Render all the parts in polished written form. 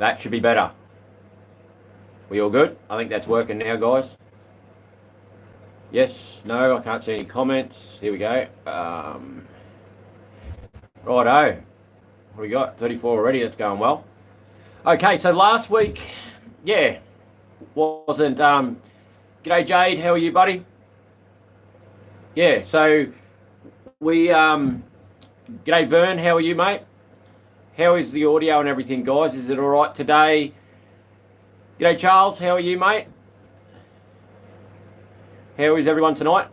That should be better. We all good? I think that's working now, guys. Yes, no, I can't see any comments. Here we go. Righto. What do we got? 34 already. That's going well. Okay, so last week, yeah, wasn't... G'day, Jade. How are you, buddy? Yeah, so we... G'day, Vern. How are you, mate? How is the audio and everything, guys? Is it all right today? G'day, Charles. How are you, mate? How is everyone tonight?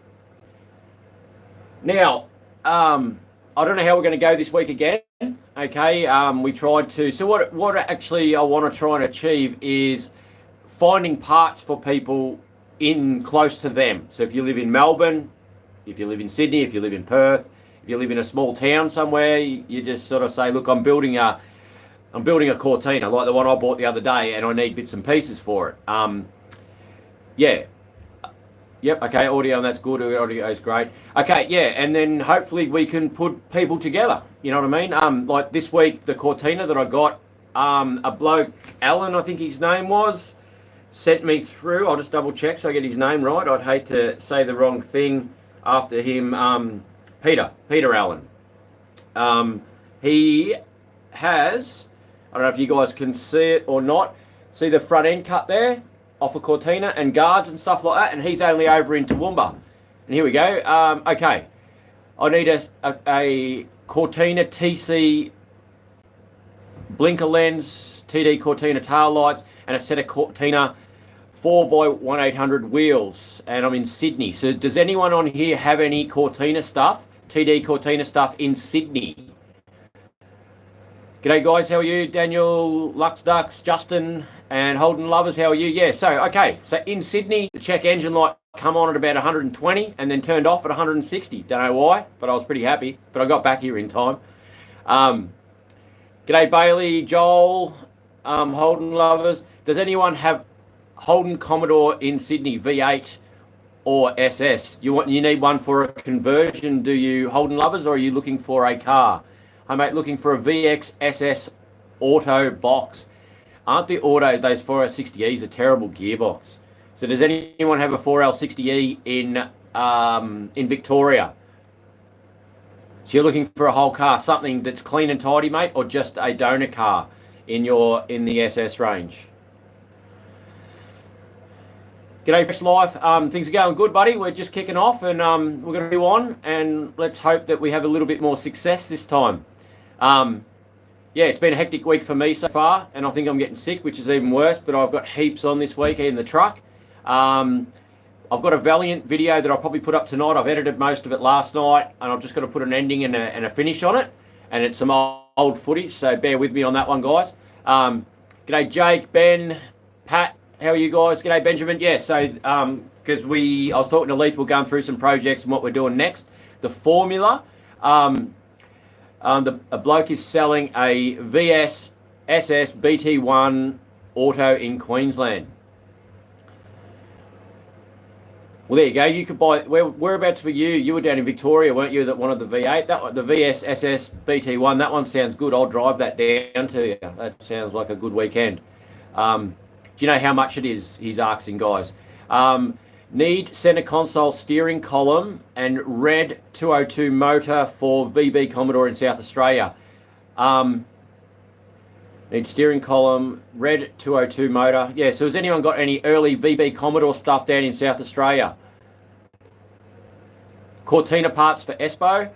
Now, I don't know how we're going to go this week again. Okay, we tried to... So what actually I want to try and achieve is finding parts for people in close to them. So if you live in Melbourne, if you live in Sydney, if you live in Perth, if you live in a small town somewhere, you just sort of say, look, I'm building a Cortina like the one I bought the other day, and I need bits and pieces for it. Yeah. Yep, okay, audio, and that's good. Audio is great. Okay, yeah, and then hopefully we can put people together. You know what I mean? Like this week, the Cortina that I got, a bloke, Alan, I think his name was, sent me through. I'll just double check so I get his name right. I'd hate to say the wrong thing after him. Peter Allen. He has, I don't know if you guys can see it or not, see the front end cut there off a Cortina and guards and stuff like that, and he's only over in Toowoomba. And here we go. Okay, I need a Cortina TC blinker lens, TD Cortina tail lights, and a set of Cortina 4x1800 wheels, and I'm in Sydney. So does anyone on here have any Cortina stuff, TD Cortina stuff in Sydney? G'day guys, how are you? Daniel, Lux Ducks, Justin, and Holden Lovers, how are you? Yeah, so, okay, so in Sydney, the check engine light come on at about 120 and then turned off at 160. Don't know why, but I was pretty happy, but I got back here in time. G'day Bailey, Joel, Holden Lovers. Does anyone have Holden Commodore in Sydney, V8 or SS? You need one for a conversion, do you, Holden Lovers, or are you looking for a car? Hi mate, looking for a VX SS auto box. Aren't the auto, those 4L60Es a terrible gearbox? So does anyone have a 4L60E in Victoria? So you're looking for a whole car, something that's clean and tidy, mate, or just a donor car in the SS range? G'day Fresh Life. Things are going good, buddy. We're just kicking off, and we're going to do on, and let's hope that we have a little bit more success this time. Yeah, it's been a hectic week for me so far, and I think I'm getting sick, which is even worse, but I've got heaps on this week in the truck. I've got a Valiant video that I'll probably put up tonight. I've edited most of it last night, and I'm just going to put an ending and a finish on it, and it's some old footage, so bear with me on that one, guys. G'day Jake, Ben, Pat, how are you guys? G'day Benjamin. Yeah, so because I was talking to Leith, we're going through some projects and what we're doing next. The Formula, a bloke is selling a VS SS BT1 auto in Queensland. Well, there you go. You could buy. Whereabouts were you? You were down in Victoria, weren't you? That wanted the V8. The VS SS BT1. That one sounds good. I'll drive that down to you. That sounds like a good weekend. Do you know how much it is? He's asking, guys. Need center console steering column and red 202 motor for VB Commodore in South Australia. Need steering column, red 202 motor. Yeah, so has anyone got any early VB Commodore stuff down in South Australia? Cortina parts for Espo.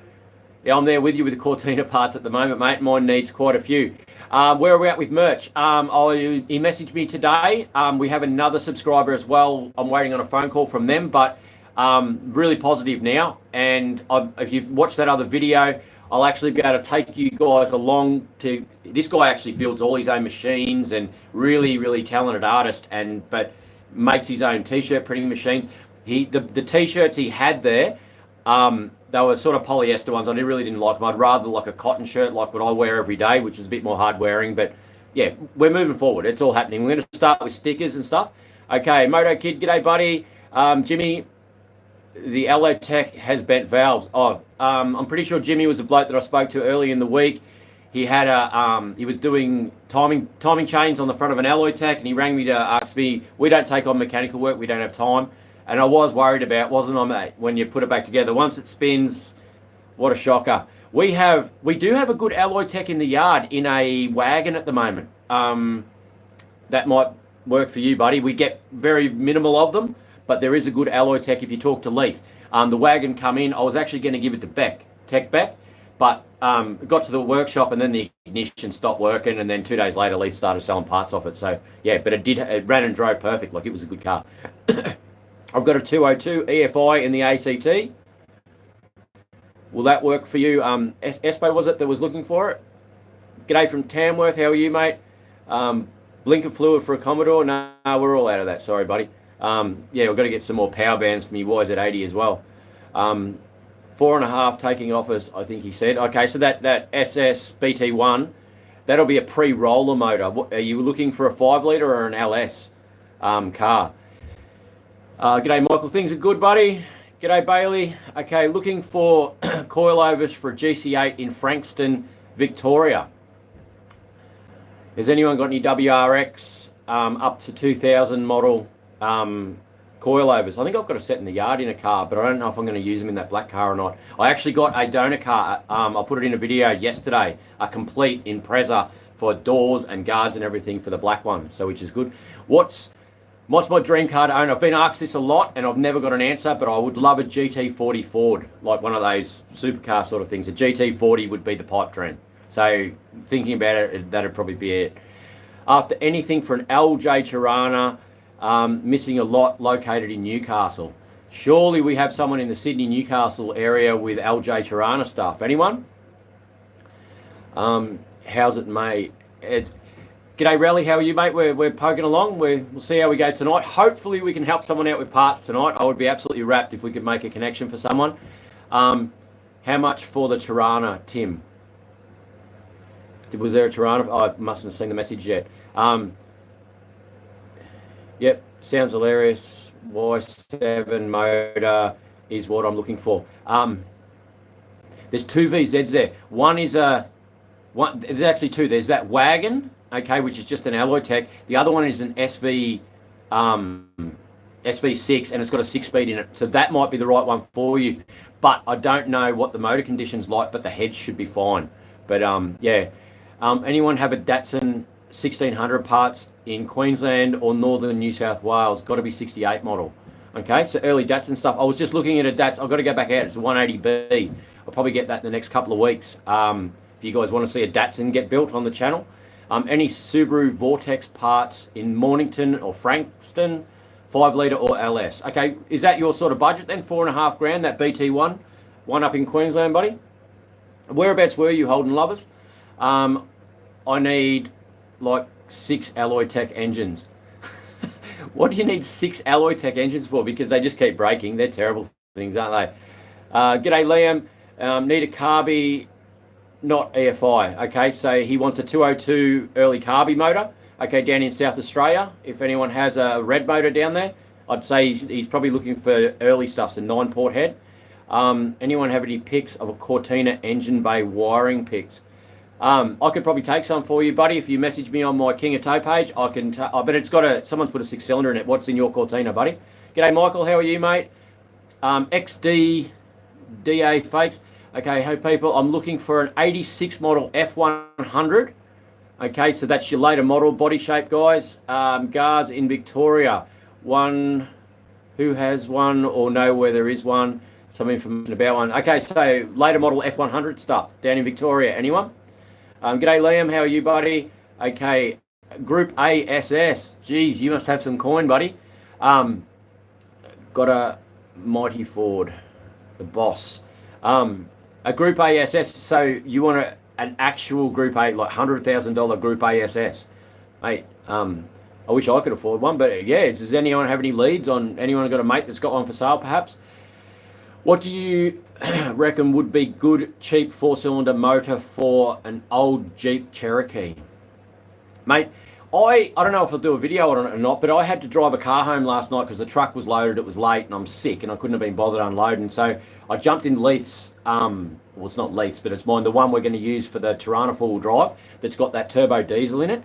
Yeah, I'm there with you with the Cortina parts at the moment, mate. Mine needs quite a few. Where are we at with merch? He messaged me today. We have another subscriber as well. I'm waiting on a phone call from them, but really positive now. And if you've watched that other video, I'll actually be able to take you guys along to... This guy actually builds all his own machines and really, really talented artist, but makes his own T-shirt printing machines. The T-shirts he had there, they were sort of polyester ones. I really didn't like them. I'd rather like a cotton shirt like what I wear every day, which is a bit more hard wearing. But yeah, we're moving forward. It's all happening. We're going to start with stickers and stuff. Okay, Moto Kid, g'day, buddy. Jimmy, the Allo Tech has bent valves. I'm pretty sure Jimmy was a bloke that I spoke to early in the week. he had he was doing timing chains on the front of an alloy tech, and he rang me to ask me, we don't take on mechanical work, we don't have time. And I was worried about, wasn't I, mate, when you put it back together. Once it spins, what a shocker. We do have a good alloy tech in the yard in a wagon at the moment. That might work for you, buddy. We get very minimal of them, but there is a good alloy tech if you talk to Leith. The wagon come in, I was actually going to give it to Beck, but got to the workshop and then the ignition stopped working, and then 2 days later Leith started selling parts off it. So yeah, but it ran and drove perfect, like it was a good car. I've got a 202 EFI in the ACT. Will that work for you? Espo was it that was looking for it? G'day from Tamworth, how are you, mate? Blinker fluid for a Commodore? No, we're all out of that, sorry, buddy. Yeah, we've got to get some more power bands from your YZ80 as well. 4.5 taking offers, I think he said. Okay, so that SS BT1, that'll be a pre-roller motor. Are you looking for a 5 litre or an LS car? G'day, Michael. Things are good, buddy. G'day, Bailey. Okay, looking for coilovers for a GC8 in Frankston, Victoria. Has anyone got any WRX up to 2000 model coilovers? I think I've got a set in the yard in a car, but I don't know if I'm going to use them in that black car or not. I actually got a donor car. I put it in a video yesterday, a complete Impreza for doors and guards and everything for the black one, so which is good. What's my dream car to own? I've been asked this a lot and I've never got an answer, but I would love a GT40 Ford, like one of those supercar sort of things. A GT40 would be the pipe dream. So thinking about it, that'd probably be it. After anything for an LJ Tirana, missing a lot located in Newcastle. Surely we have someone in the Sydney Newcastle area with LJ Tirana stuff. Anyone? How's it, mate? G'day, Rally. How are you, mate? We're poking along. We'll see how we go tonight. Hopefully we can help someone out with parts tonight. I would be absolutely wrapped if we could make a connection for someone. How much for the Tirana, Tim? Was there a Tirana? Oh, I mustn't have seen the message yet. Yep, sounds hilarious. Y7 motor is what I'm looking for. There's two VZs there. There's actually two. There's that wagon, okay, which is just an alloy tech. The other one is an SV6, and it's got a 6-speed in it. So that might be the right one for you. But I don't know what the motor condition's like, but the heads should be fine. But yeah. Anyone have a Datsun 1600 parts in Queensland or northern New South Wales? Got to be 68 model. Okay, so early Datsun stuff. I was just looking at a Datsun. I've got to go back out. It's a 180B. I'll probably get that in the next couple of weeks. If you guys want to see a Datsun get built on the channel. Any Subaru Vortex parts in Mornington or Frankston, 5 litre or LS. Okay, is that your sort of budget then? $4.5 grand, that BT1? One up in Queensland, buddy? Whereabouts were you, Holden lovers? I need like 6 alloy tech engines. What do you need 6 alloy tech engines for? Because they just keep breaking. They're terrible things, aren't they? G'day, Liam. Need a carby, not EFI. Okay, so he wants a 202 early carby motor. Okay, down in South Australia. If anyone has a red motor down there, I'd say he's probably looking for early stuff, so 9-port head. Anyone have any pics of a Cortina engine bay wiring pics? I could probably take some for you, buddy. If you message me on my Kingatow page, I can. I bet it's got someone's put a 6-cylinder in it. What's in your Cortina, buddy? G'day, Michael. How are you, mate? XD DA fakes. Okay, hey people. I'm looking for an 86 model F100. Okay, so that's your later model body shape, guys. Gars in Victoria. One who has one or know where there is one. Some information about one. Okay, so later model F100 stuff down in Victoria. Anyone? G'day, Liam. How are you, buddy? Okay, Group ASS. Geez, you must have some coin, buddy. Got a Mighty Ford, the boss. A Group ASS. So you want an actual Group A, like $100,000 Group ASS, mate? I wish I could afford one, but yeah. Does anyone have any leads on anyone got a mate that's got one for sale, perhaps? What do you reckon would be good, cheap 4-cylinder motor for an old Jeep Cherokee? Mate, I don't know if I'll do a video on it or not, but I had to drive a car home last night because the truck was loaded, it was late, and I'm sick, and I couldn't have been bothered unloading. So I jumped in Leith's well, it's not Leith's, but it's mine, the one we're going to use for the Tirana four-wheel drive that's got that turbo diesel in it.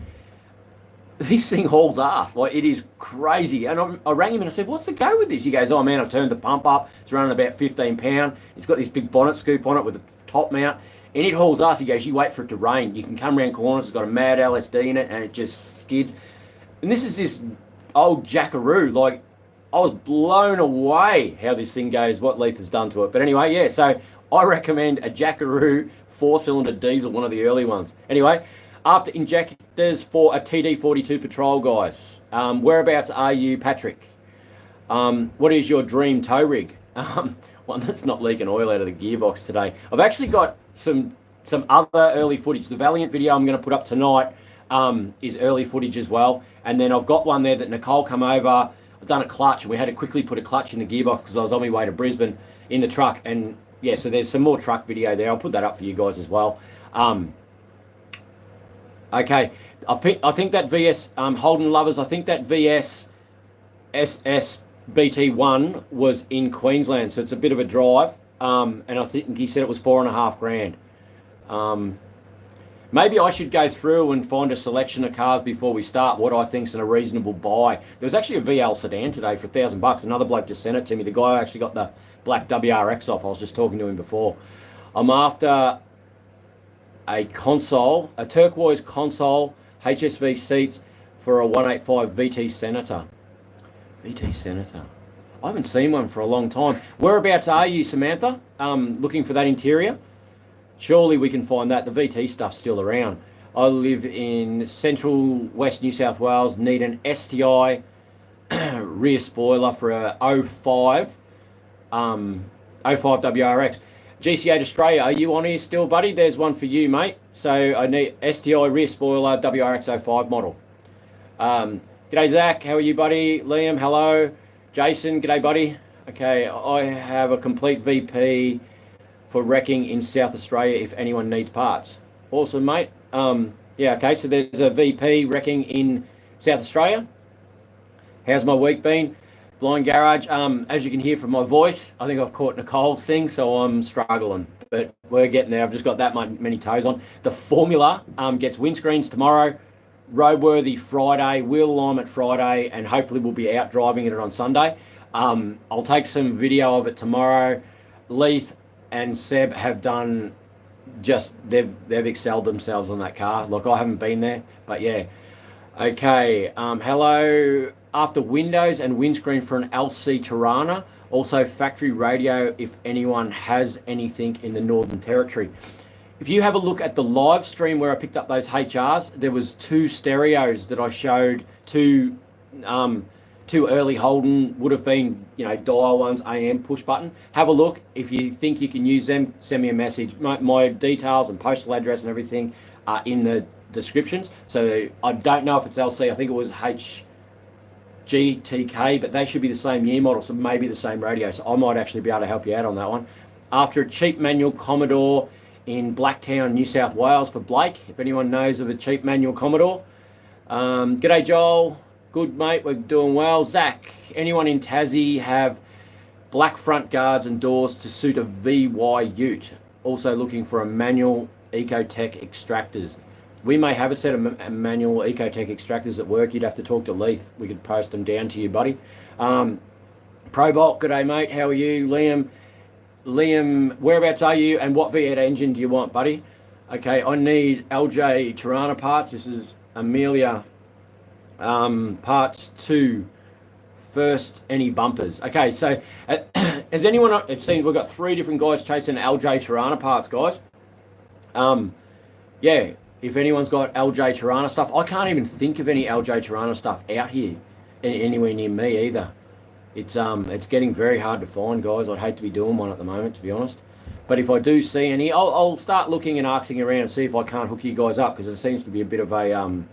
This thing hauls ass. Like, it is crazy. And I rang him and I said, what's the go with this? He goes, oh man, I turned the pump up. It's running about 15 pound. It's got this big bonnet scoop on it with a top mount. And it hauls ass. He goes, you wait for it to rain. You can come around corners. It's got a mad LSD in it and it just skids. And this is this old Jackaroo. Like, I was blown away how this thing goes, what Leith has done to it. But anyway, yeah, so I recommend a Jackaroo 4-cylinder diesel, one of the early ones. Anyway, after injectors for a TD42 Patrol, guys. Whereabouts are you, Patrick? What is your dream tow rig? One that's not leaking oil out of the gearbox today. I've actually got some other early footage. The Valiant video I'm going to put up tonight is early footage as well. And then I've got one there that Nicole come over. I've done a clutch, and we had to quickly put a clutch in the gearbox because I was on my way to Brisbane in the truck. And yeah, so there's some more truck video there. I'll put that up for you guys as well. Okay, I think that VS, Holden lovers, I think that VS SSBT1 was in Queensland, so it's a bit of a drive. And I think he said it was $4.5 grand. Maybe I should go through and find a selection of cars before we start, what I think's a reasonable buy. There was actually a VL sedan today for $1,000. Another bloke just sent it to me. The guy actually got the black WRX off. I was just talking to him before. I'm after a console, a turquoise console, HSV seats for a 185 VT Senator. VT Senator. I haven't seen one for a long time. Whereabouts are you, Samantha? Looking for that interior? Surely we can find that. The VT stuff's still around. I live in central West New South Wales. Need an STI rear spoiler for a 05 WRX. GC8 Australia, are you on here still, buddy? There's one for you, mate. So I need STI rear spoiler WRX 05 model. G'day, Zach. How are you, buddy? Liam, hello. Jason, g'day, buddy. Okay, I have a complete VP for wrecking in South Australia if anyone needs parts. Awesome, mate. Yeah, okay, so there's a VP wrecking in South Australia. How's my week been? Blind Garage, as you can hear from my voice, I think I've caught Nicole's thing, so I'm struggling. But we're getting there. I've just got that many toes on. The Formula gets windscreens tomorrow, roadworthy Friday, wheel alignment Friday, and hopefully we'll be out driving it on Sunday. I'll take some video of it tomorrow. Leith and Seb have done they've excelled themselves on that car. Look, I haven't been there, but yeah. Okay, hello. After windows and windscreen for an LC Tirana, also factory radio if anyone has anything in the Northern Territory. If you have a look at the live stream where I picked up those HRs, there was 2 stereos that I showed, two early Holden, would have been, dial ones, AM, push button. Have a look. If you think you can use them, send me a message. My details and postal address and everything are in the descriptions. So I don't know if it's LC. I think it was HGTK, but they should be the same year model, so maybe the same radio. So I might actually be able to help you out on that one. After a cheap manual Commodore in Blacktown, New South Wales for Blake, if anyone knows of a cheap manual Commodore. G'day, Joel. Good, mate. We're doing well. Zach, anyone in Tassie have black front guards and doors to suit a VY Ute? Also looking for a manual Ecotech extractors. We may have a set of manual Ecotech extractors at work. You'd have to talk to Leith. We could post them down to you, buddy. Probolt, g'day, mate. How are you? Liam, whereabouts are you and what V8 engine do you want, buddy? Okay, I need LJ Tirana parts. This is Amelia parts 2. First, any bumpers. Okay, so has anyone, it seems we've got 3 different guys chasing LJ Tirana parts, guys. Yeah, if anyone's got LJ Tirana stuff, I can't even think of any LJ Tirana stuff out here anywhere near me either. It's getting very hard to find, guys. I'd hate to be doing one at the moment, to be honest. But if I do see any, I'll start looking and asking around and see if I can't hook you guys up, because it seems to be a bit of a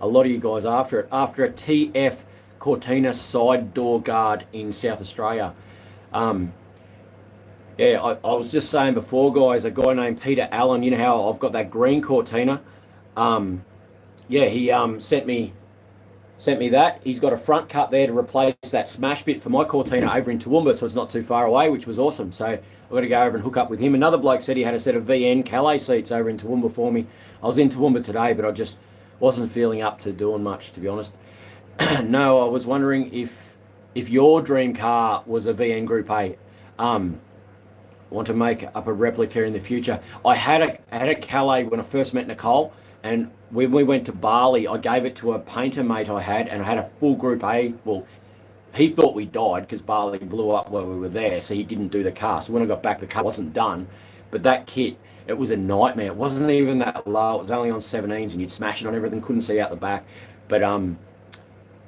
lot of you guys after it. After a TF Cortina side door guard in South Australia. Yeah, I was just saying before, guys, a guy named Peter Allen, you know how I've got that green Cortina? Yeah, he sent me Sent me that. He's got a front cut there to replace that smash bit for my Cortina over in Toowoomba, so it's not too far away, which was awesome. So I've got to go over and hook up with him. Another bloke said he had a set of VN Calais seats over in Toowoomba for me. I was in Toowoomba today, but I just wasn't feeling up to doing much, to be honest. No, I was wondering if your dream car was a VN Group A. Want to make up a replica in the future. I had a Calais when I first met Nicole, and when we went to Bali, I gave it to a painter mate I had, and I had a full Group A. Well, he thought we died because Bali blew up while we were there, so he didn't do the car. So when I got back, the car wasn't done. But that kit, it was a nightmare. It wasn't even that low. It was only on 17s, and you'd smash it on everything. Couldn't see out the back. But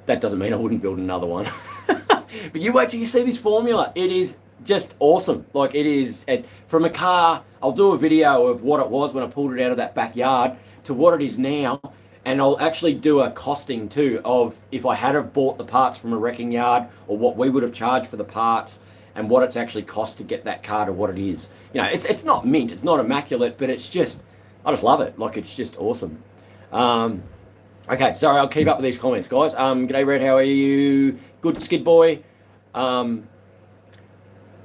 that doesn't mean I wouldn't build another one. But you wait till you see this formula. It is just awesome. Like it is from a car. I'll do a video of what it was when I pulled it out of that backyard to what it is now, and I'll actually do a costing too of if I had have bought the parts from a wrecking yard or what we would have charged for the parts and what it's actually cost to get that car to what it is. You know, it's not mint, it's not immaculate, but it's just I just love it. Like it's just awesome. Okay, sorry, I'll keep up with these comments, guys. G'day, Red, how are you? Good, Skid Boy.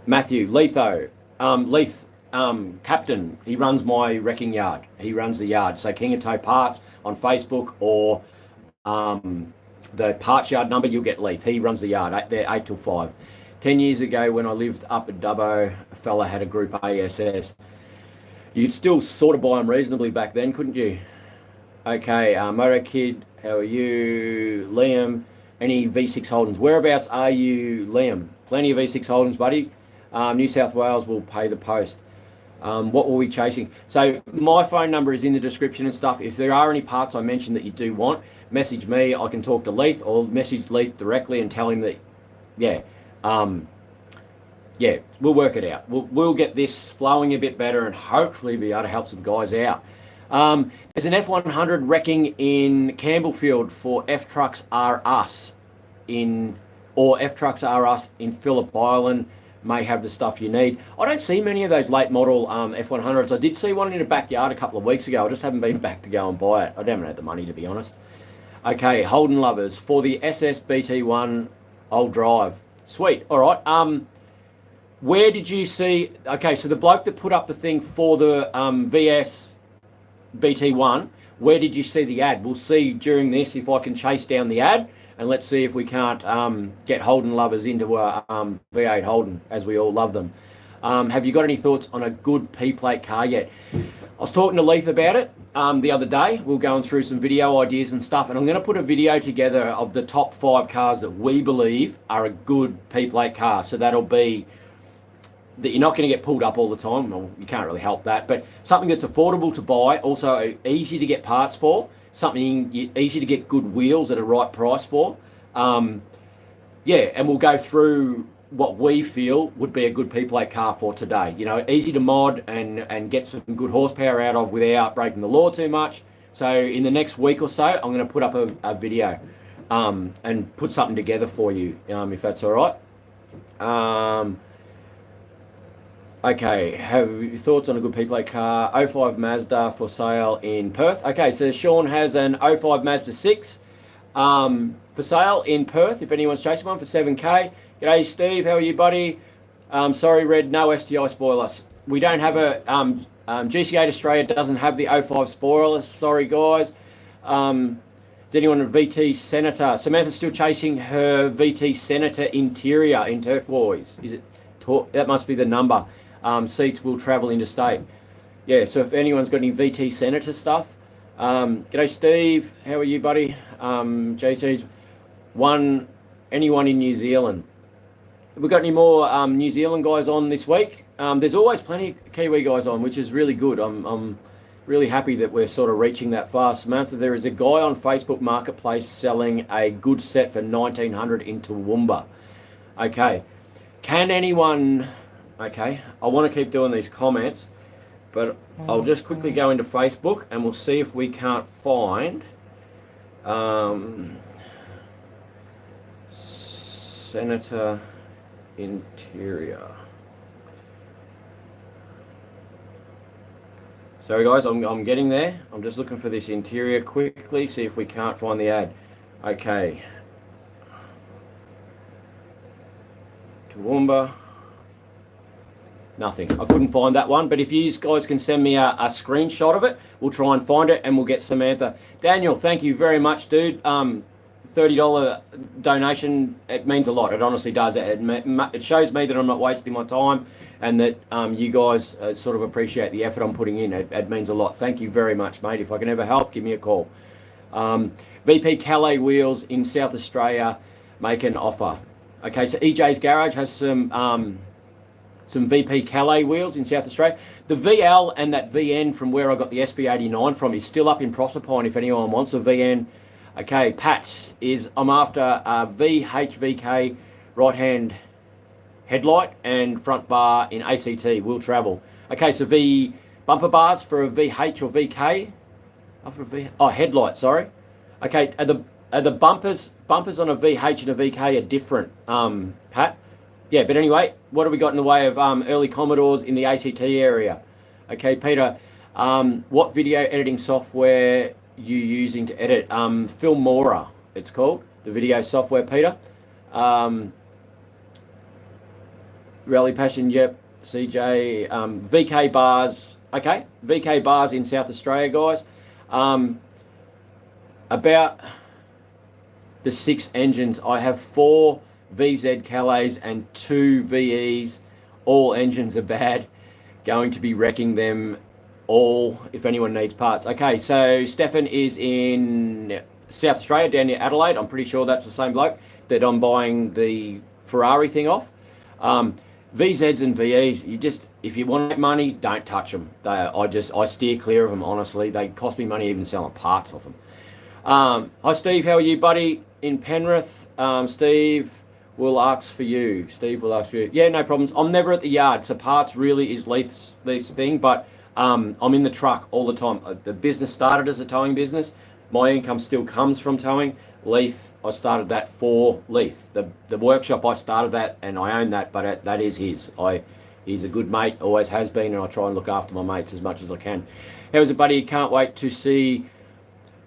Matthew, Leith, Captain, he runs my wrecking yard. He runs the yard. So Kingatow Parts on Facebook or the parts yard number, you'll get Leith. He runs the yard. They're 8 till 5. 10 years ago when I lived up at Dubbo, a fella had a Group ASS. You could still sort of buy them reasonably back then, couldn't you? Okay, Moto Kid, how are you? Liam, any V6 Holdens? Whereabouts are you, Liam? Plenty of V6 Holdens, buddy. New South Wales will pay the post. What were we chasing? So my phone number is in the description and stuff. If there are any parts I mentioned that you do want, message me. I can talk to Leith or message Leith directly and tell him that, yeah, we'll work it out. We'll get this flowing a bit better and hopefully be able to help some guys out. There's an F100 wrecking in Campbellfield for F Trucks R Us F Trucks R Us in Phillip Island. May have the stuff you need. I don't see many of those late model F100s. I did see one in the backyard a couple of weeks ago. I just haven't been back to go and buy it. I haven't had the money, to be honest. Okay, Holden lovers for the SS BT1 I'll drive. Sweet. All right. Where did you see? Okay, so the bloke that put up the thing for the VS BT1, where did you see the ad? We'll see during this if I can chase down the ad, and let's see if we can't get Holden lovers into a V8 Holden, as we all love them. Have you got any thoughts on a good P-plate car yet? I was talking to Leith about it the other day. We were going through some video ideas and stuff, and I'm going to put a video together of the top 5 cars that we believe are a good P-plate car. So that'll be that you're not going to get pulled up all the time. Well, you can't really help that, but something that's affordable to buy, also easy to get parts for, something easy to get good wheels at a right price for. And we'll go through what we feel would be a good P-plate car for today. You know, easy to mod and get some good horsepower out of without breaking the law too much. So in the next week or so, I'm going to put up a video and put something together for you, if that's all right. Okay, have you thoughts on a good P-plate car? 05 Mazda for sale in Perth. Okay, so Sean has an 05 Mazda 6 for sale in Perth, if anyone's chasing one, for 7K. G'day, Steve. How are you, buddy? Sorry, Red, no STI spoilers. We don't have a... GC8 Australia doesn't have the 05 spoilers. Sorry, guys. Is anyone a VT Senator? Samantha's still chasing her VT Senator interior in turquoise. Is it... That must be the number. Seats will travel interstate. Yeah, so if anyone's got any VT Senator stuff. G'day, Steve. How are you, buddy? JC's anyone in New Zealand. Have we got any more New Zealand guys on this week? There's always plenty of Kiwi guys on, which is really good. I'm really happy that we're sort of reaching that far. Samantha, there is a guy on Facebook Marketplace selling a good set for 1900 in Toowoomba. Okay. Can anyone... Okay, I want to keep doing these comments, but I'll just quickly go into Facebook and we'll see if we can't find Senator Interior. Sorry guys, I'm getting there. I'm just looking for this interior quickly, see if we can't find the ad. Okay. Toowoomba. Nothing. I couldn't find that one, but if you guys can send me a screenshot of it, we'll try and find it and we'll get Samantha. Daniel, thank you very much, dude. $30 donation, it means a lot. It honestly does. It shows me that I'm not wasting my time and that you guys sort of appreciate the effort I'm putting in. It means a lot. Thank you very much, mate. If I can ever help, give me a call. VP Calais Wheels in South Australia make an offer. Okay, so EJ's Garage has some VP Calais wheels in South Australia. The VL and that VN from where I got the SV89 from is still up in Proserpine if anyone wants a VN. Okay, Pat I'm after a VHVK right-hand headlight and front bar in ACT, will travel. Okay, so V bumper bars for a VH or VK. Headlight, sorry. Okay, are the bumpers on a VH and a VK are different, Pat? Yeah, but anyway, what have we got in the way of early Commodores in the ACT area? Okay, Peter, what video editing software you using to edit? Filmora, it's called, the video software, Peter. Rally Passion, yep. CJ, VK bars, okay, VK bars in South Australia, guys. About the 6 engines, I have 4 VZ Calais and 2 VEs. All engines are bad. Going to be wrecking them all if anyone needs parts. Okay, so Stefan is in South Australia, down near Adelaide. I'm pretty sure that's the same bloke that I'm buying the Ferrari thing off. VZs and VEs, if you want money, don't touch them. I steer clear of them, honestly. They cost me money even selling parts of them. Hi, Steve. How are you, buddy? In Penrith. Steve will ask for you. Yeah, no problems. I'm never at the yard, so parts really is Leith's thing, but I'm in the truck all the time. The business started as a towing business. My income still comes from towing. Leith, I started that for Leith. The workshop, I started that and I own that, but that is his. He's a good mate, always has been, and I try and look after my mates as much as I can. How's it, buddy? Can't wait to see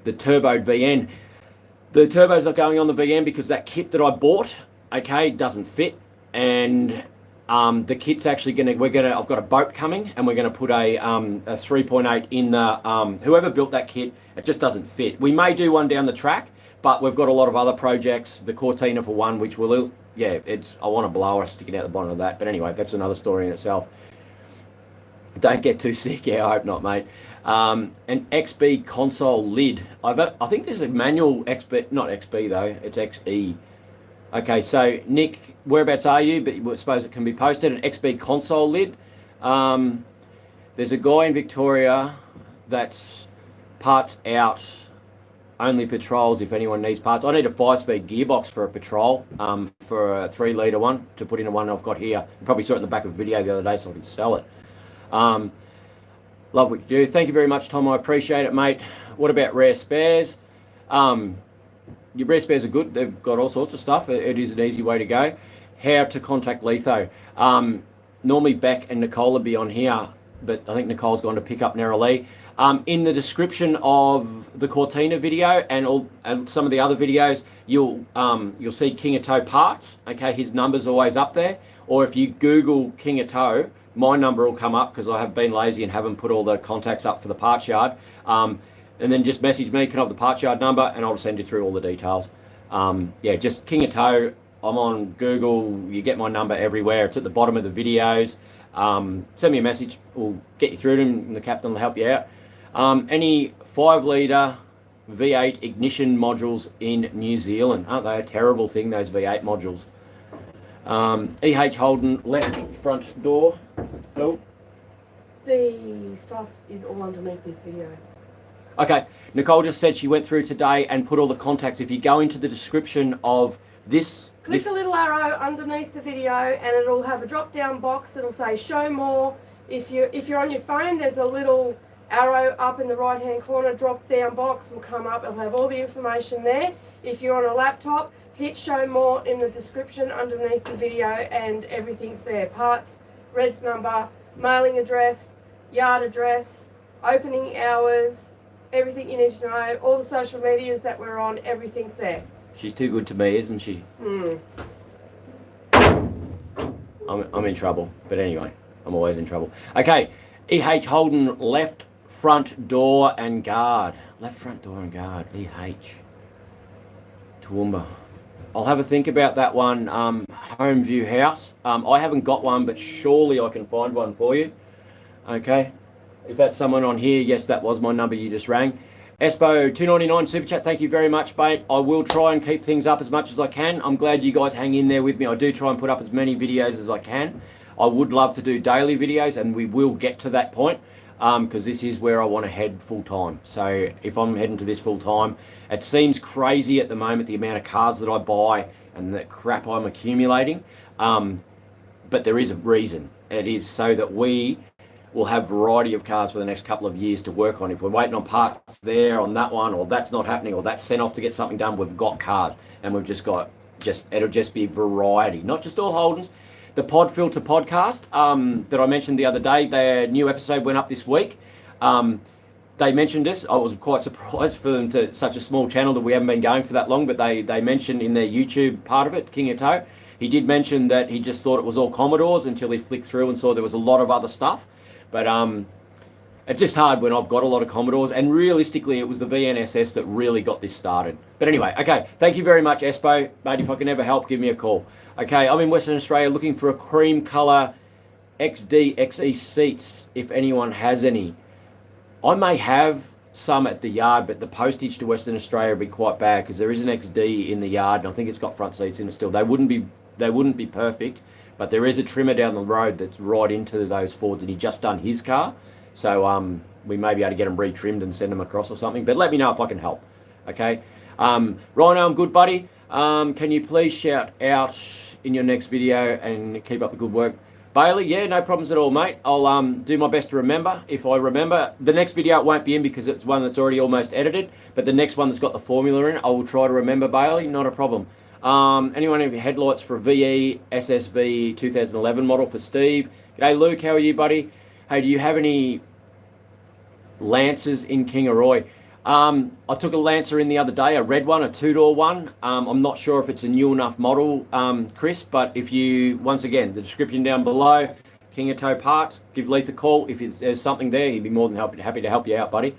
the turboed VN. The turbo's not going on the VN because that kit that I bought, okay, doesn't fit, and the kit's actually I've got a boat coming, and we're gonna put a 3.8 in the whoever built that kit. It just doesn't fit. We may do one down the track, but we've got a lot of other projects. The Cortina for one, which will, yeah, I want a blower sticking out the bottom of that. But anyway, that's another story in itself. Don't get too sick. Yeah, I hope not, mate. An XB console lid. I think there's a manual XB, not XB though. It's XE. Okay, so Nick, whereabouts are you? But I suppose it can be posted. An XB console lid. There's a guy in Victoria that's parts out. Only patrols if anyone needs parts. I need a 5-speed gearbox for a patrol, for a 3-litre one to put in the one I've got here. You probably saw it in the back of a video the other day so I can sell it. Love what you do. Thank you very much, Tom. I appreciate it, mate. What about rare spares? Your rare spares are good. They've got all sorts of stuff. It is an easy way to go. How to contact Leitho. Normally Beck and Nicole will be on here, but I think Nicole's gone to pick up Narrowlee. In the description of the Cortina video and some of the other videos, you'll see Kingatow parts. Okay, his number's always up there. Or if you Google Kingatow, my number will come up because I have been lazy and haven't put all the contacts up for the parts yard. And then just message me, can I have the parts yard number, and I'll send you through all the details. Yeah, just Kingatow. I'm on Google. You get my number everywhere. It's at the bottom of the videos. Send me a message. We'll get you through them, and the captain will help you out. Any 5-litre V8 ignition modules in New Zealand? Aren't they a terrible thing, those V8 modules? EH Holden, left front door. Hello? The stuff is all underneath this video. Okay, Nicole just said she went through today and put all the contacts. If you go into the description of this... Click the little arrow underneath the video and it'll have a drop-down box. It'll say show more. If you're on your phone, there's a little arrow up in the right-hand corner, drop-down box will come up. It'll have all the information there. If you're on a laptop, hit show more in the description underneath the video and everything's there. Parts, reds number, mailing address, yard address, opening hours, everything you need to know, all the social medias that we're on, everything's there. She's too good to me, isn't she? I'm in trouble, but anyway, I'm always in trouble. Okay, E.H. Holden, left front door and guard. Left front door and guard, E.H. Toowoomba. I'll have a think about that one. Home view house. I haven't got one, but surely I can find one for you. Okay. If that's someone on here, yes, that was my number you just rang. Espo 299 super chat. Thank you very much, mate. I will try and keep things up as much as I can. I'm glad you guys hang in there with me. I do try and put up as many videos as I can. I would love to do daily videos, and we will get to that point because this is where I want to head full time. So if I'm heading to this full time, it seems crazy at the moment, the amount of cars that I buy and the crap I'm accumulating. But there is a reason. It is so that we will have variety of cars for the next couple of years to work on. If we're waiting on parts there on that one, or that's not happening, or that's sent off to get something done, we've got cars, and we've just got, it'll just be variety, not just all Holdens. The Pod Filter podcast that I mentioned the other day, their new episode went up this week. They mentioned this. I was quite surprised for them to such a small channel that we haven't been going for that long, but they mentioned in their YouTube part of it, Kingatow, he did mention that he just thought it was all Commodores until he flicked through and saw there was a lot of other stuff. But it's just hard when I've got a lot of Commodores, and realistically it was the VNSS that really got this started. But anyway, okay, thank you very much, Espo. Mate, if I can ever help, give me a call. Okay, I'm in Western Australia looking for a cream colour XD XE seats, if anyone has any. I may have some at the yard, but the postage to Western Australia would be quite bad because there is an XD in the yard, and I think it's got front seats in it still. They wouldn't be perfect, but there is a trimmer down the road that's right into those Fords, and he just done his car. So we may be able to get them retrimmed and send them across or something. But let me know if I can help. Okay. Rhino, I'm good, buddy. Can you please shout out in your next video and keep up the good work? Bailey, yeah, no problems at all, mate. I'll do my best to remember. If I remember, the next video it won't be in because it's one that's already almost edited. But the next one that's got the formula in, I will try to remember, Bailey. Not a problem. Anyone have headlights for a VE SSV 2011 model for Steve? G'day, Luke. How are you, buddy? Hey, do you have any Lancers in Kingaroy? I took a Lancer in the other day, a red one, a two-door one. I'm not sure if it's a new enough model, Chris, but if you, once again, the description down below, Kingatow Parts, give Leith a call. If there's something there, he'd be more than happy to help you out, buddy.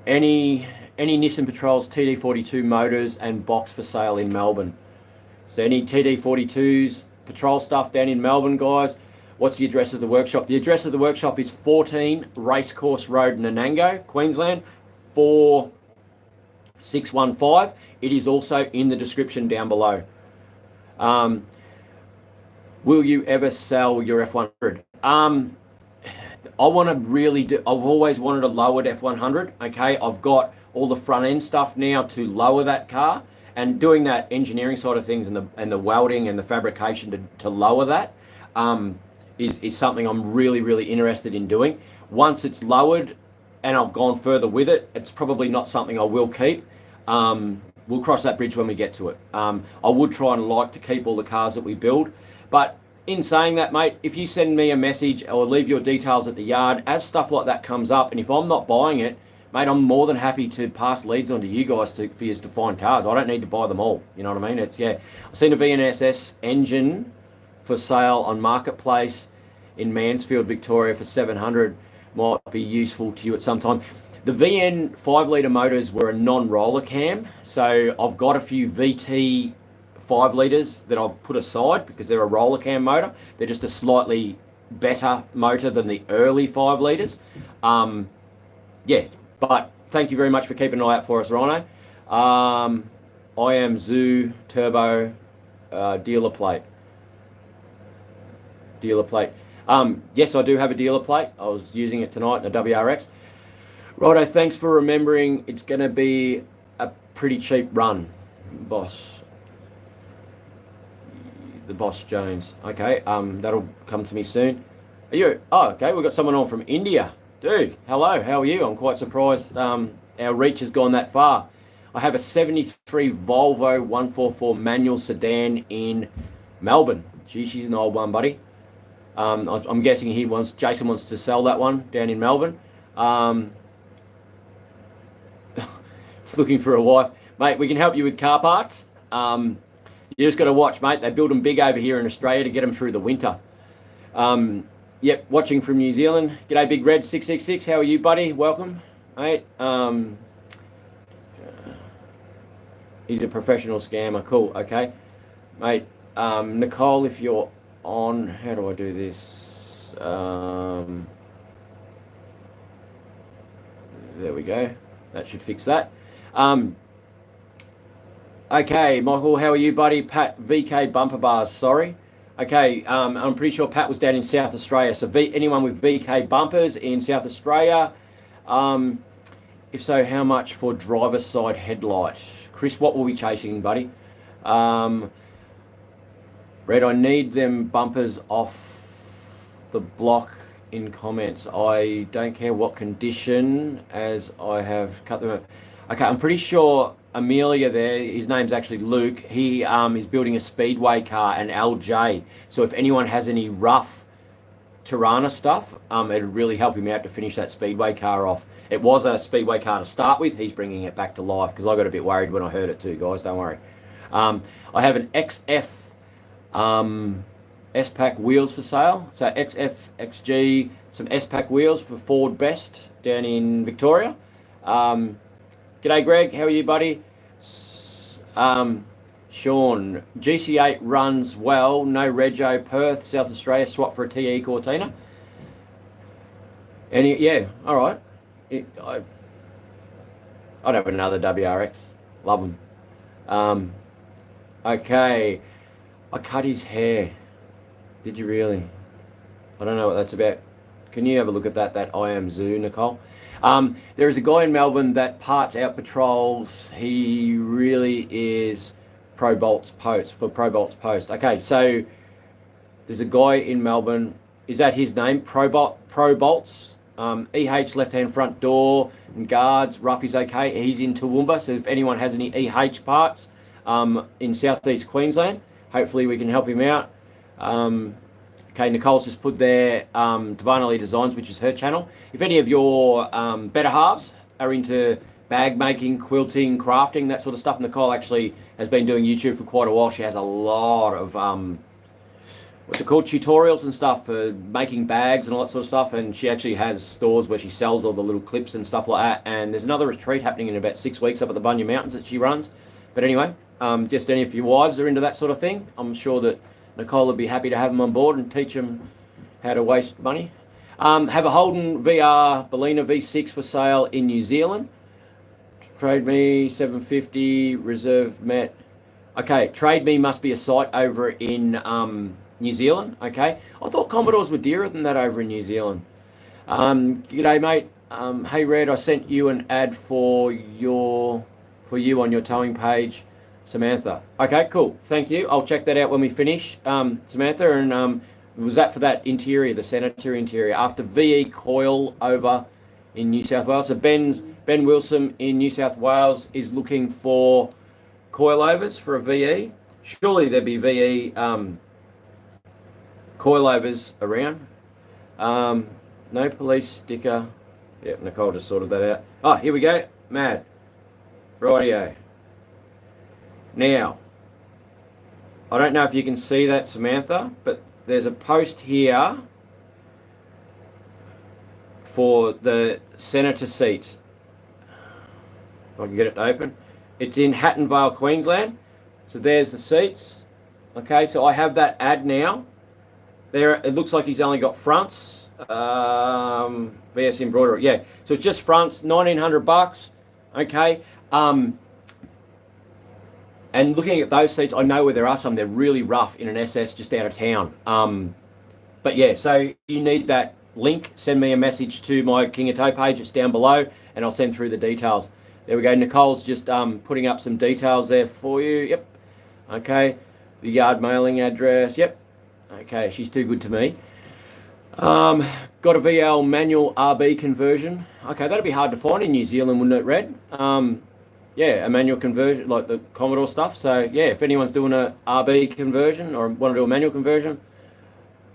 Any Nissan Patrols TD42 motors and box for sale in Melbourne? So any TD42s, Patrol stuff down in Melbourne, guys. What's the address of the workshop? The address of the workshop is 14 Racecourse Road, Nanango, Queensland, 4615. It is also in the description down below. Will you ever sell your F100? I want to really do, I've always wanted a lowered F100, okay? I've got all the front end stuff now to lower that car, and doing that engineering side of things and the welding and the fabrication to lower that is something I'm really interested in doing. Once it's lowered and I've gone further with it, it's probably not something I will keep. We'll cross that bridge when we get to it. I would try and like to keep all the cars that we build, but in saying that, mate, if you send me a message or leave your details at the yard, as stuff like that comes up, and if I'm not buying it, mate, I'm more than happy to pass leads on to you guys for you to find cars. I don't need to buy them all. You know what I mean? It's, yeah. I've seen a VNSS engine for sale on Marketplace in Mansfield, Victoria for 700. Might be useful to you at some time. The VN 5-litre motors were a non-roller cam. So I've got a few VT 5 litres that I've put aside because they're a roller cam motor. They're just a slightly better motor than the early 5 litres. Yeah, but thank you very much for keeping an eye out for us, Rhino. I am Zoo Turbo dealer plate. Yes, I do have a dealer plate. I was using it tonight in a WRX. Righto, thanks for remembering. It's going to be a pretty cheap run, boss. The Boss Jones. Okay, that'll come to me soon. Are you? Oh, okay, we've got someone on from India. Dude, hello, how are you? I'm quite surprised our reach has gone that far. I have a 73 Volvo 144 manual sedan in Melbourne. Gee, she's an old one, buddy. I'm guessing Jason wants to sell that one down in Melbourne. Looking for a wife, mate. We can help you with car parts. You just got to watch, mate. They build them big over here in Australia to get them through the winter. Yep, watching from New Zealand. G'day, Big Red 666. How are you, buddy? Welcome, mate. He's a professional scammer. Cool. Okay, mate. Nicole, if you're on, how do I do this? There we go. That should fix that. Okay, Michael, how are you, buddy? Pat, VK bumper bars. Sorry. Okay, I'm pretty sure Pat was down in South Australia. So anyone with VK bumpers in South Australia? If so, how much for driver's side headlight? Chris, what were we chasing, buddy? Red, I need them bumpers off the block in comments. I don't care what condition, as I have cut them up. Okay, I'm pretty sure Amelia there, his name's actually Luke, he is building a speedway car, an LJ. So if anyone has any rough Tirana stuff, it'd really help him out to finish that speedway car off. It was a speedway car to start with. He's bringing it back to life, because I got a bit worried when I heard it too, guys. Don't worry. I have an XF S-Pack wheels for sale. So XF, XG, some S-Pack wheels for Ford Best down in Victoria. G'day, Greg. How are you, buddy? Sean, GC8 runs well. No rego. Perth, South Australia. Swap for a TE Cortina. Yeah, all right. I'd have another WRX. Love them. Okay. I cut his hair. Did you really? I don't know what that's about. Can you have a look at that I am Zoo, Nicole? There is a guy in Melbourne that parts out patrols. He really is Pro Bolts Post. Okay, so there's a guy in Melbourne. Is that his name? Pro Bolts. EH left-hand front door and guards. Ruffy's okay. He's in Toowoomba. So if anyone has any EH parts in southeast Queensland, hopefully we can help him out. Okay, Nicole's just put there Divinely Designs, which is her channel. If any of your better halves are into bag making, quilting, crafting, that sort of stuff, Nicole actually has been doing YouTube for quite a while. She has a lot of what's it called, tutorials and stuff for making bags and all that sort of stuff, and she actually has stores where she sells all the little clips and stuff like that. And there's another retreat happening in about 6 weeks up at the Bunya Mountains that she runs. But anyway, just any of your wives are into that sort of thing, I'm sure that Nicole would be happy to have them on board and teach them how to waste money. Have a Holden VR Bellina V6 for sale in New Zealand. Trade Me 750 reserve met. Okay, Trade Me must be a site over in New Zealand. Okay, I thought Commodores were dearer than that over in New Zealand. G'day, mate. Hey, Red, I sent you an ad for you on your towing page, Samantha. Okay, cool. Thank you. I'll check that out when we finish, Samantha. And was that for that interior, the Senator interior, after VE Coil over in New South Wales? So Ben Wilson in New South Wales is looking for coilovers for a VE. Surely there'd be VE coilovers around. No police sticker. Yep, Nicole just sorted that out. Oh, here we go. Mad. Rightio. Now, I don't know if you can see that, Samantha, but there's a post here for the Senator seats. If I can get it to open. It's in Hatton Vale, Queensland. So there's the seats. Okay, so I have that ad now. There, it looks like he's only got fronts. VS embroidery. Yeah, so it's just fronts, $1,900. Okay. And looking at those seats, I know where there are some. They're really rough in an SS just out of town. But yeah, so you need that link. Send me a message to my Kingatow page. It's down below, and I'll send through the details. There we go. Nicole's just putting up some details there for you. Yep. Okay. The yard mailing address. Yep. Okay. She's too good to me. Got a VL manual RB conversion. Okay, that'd be hard to find in New Zealand, wouldn't it, Red? Yeah, a manual conversion, like the Commodore stuff. So yeah, if anyone's doing a RB conversion or want to do a manual conversion,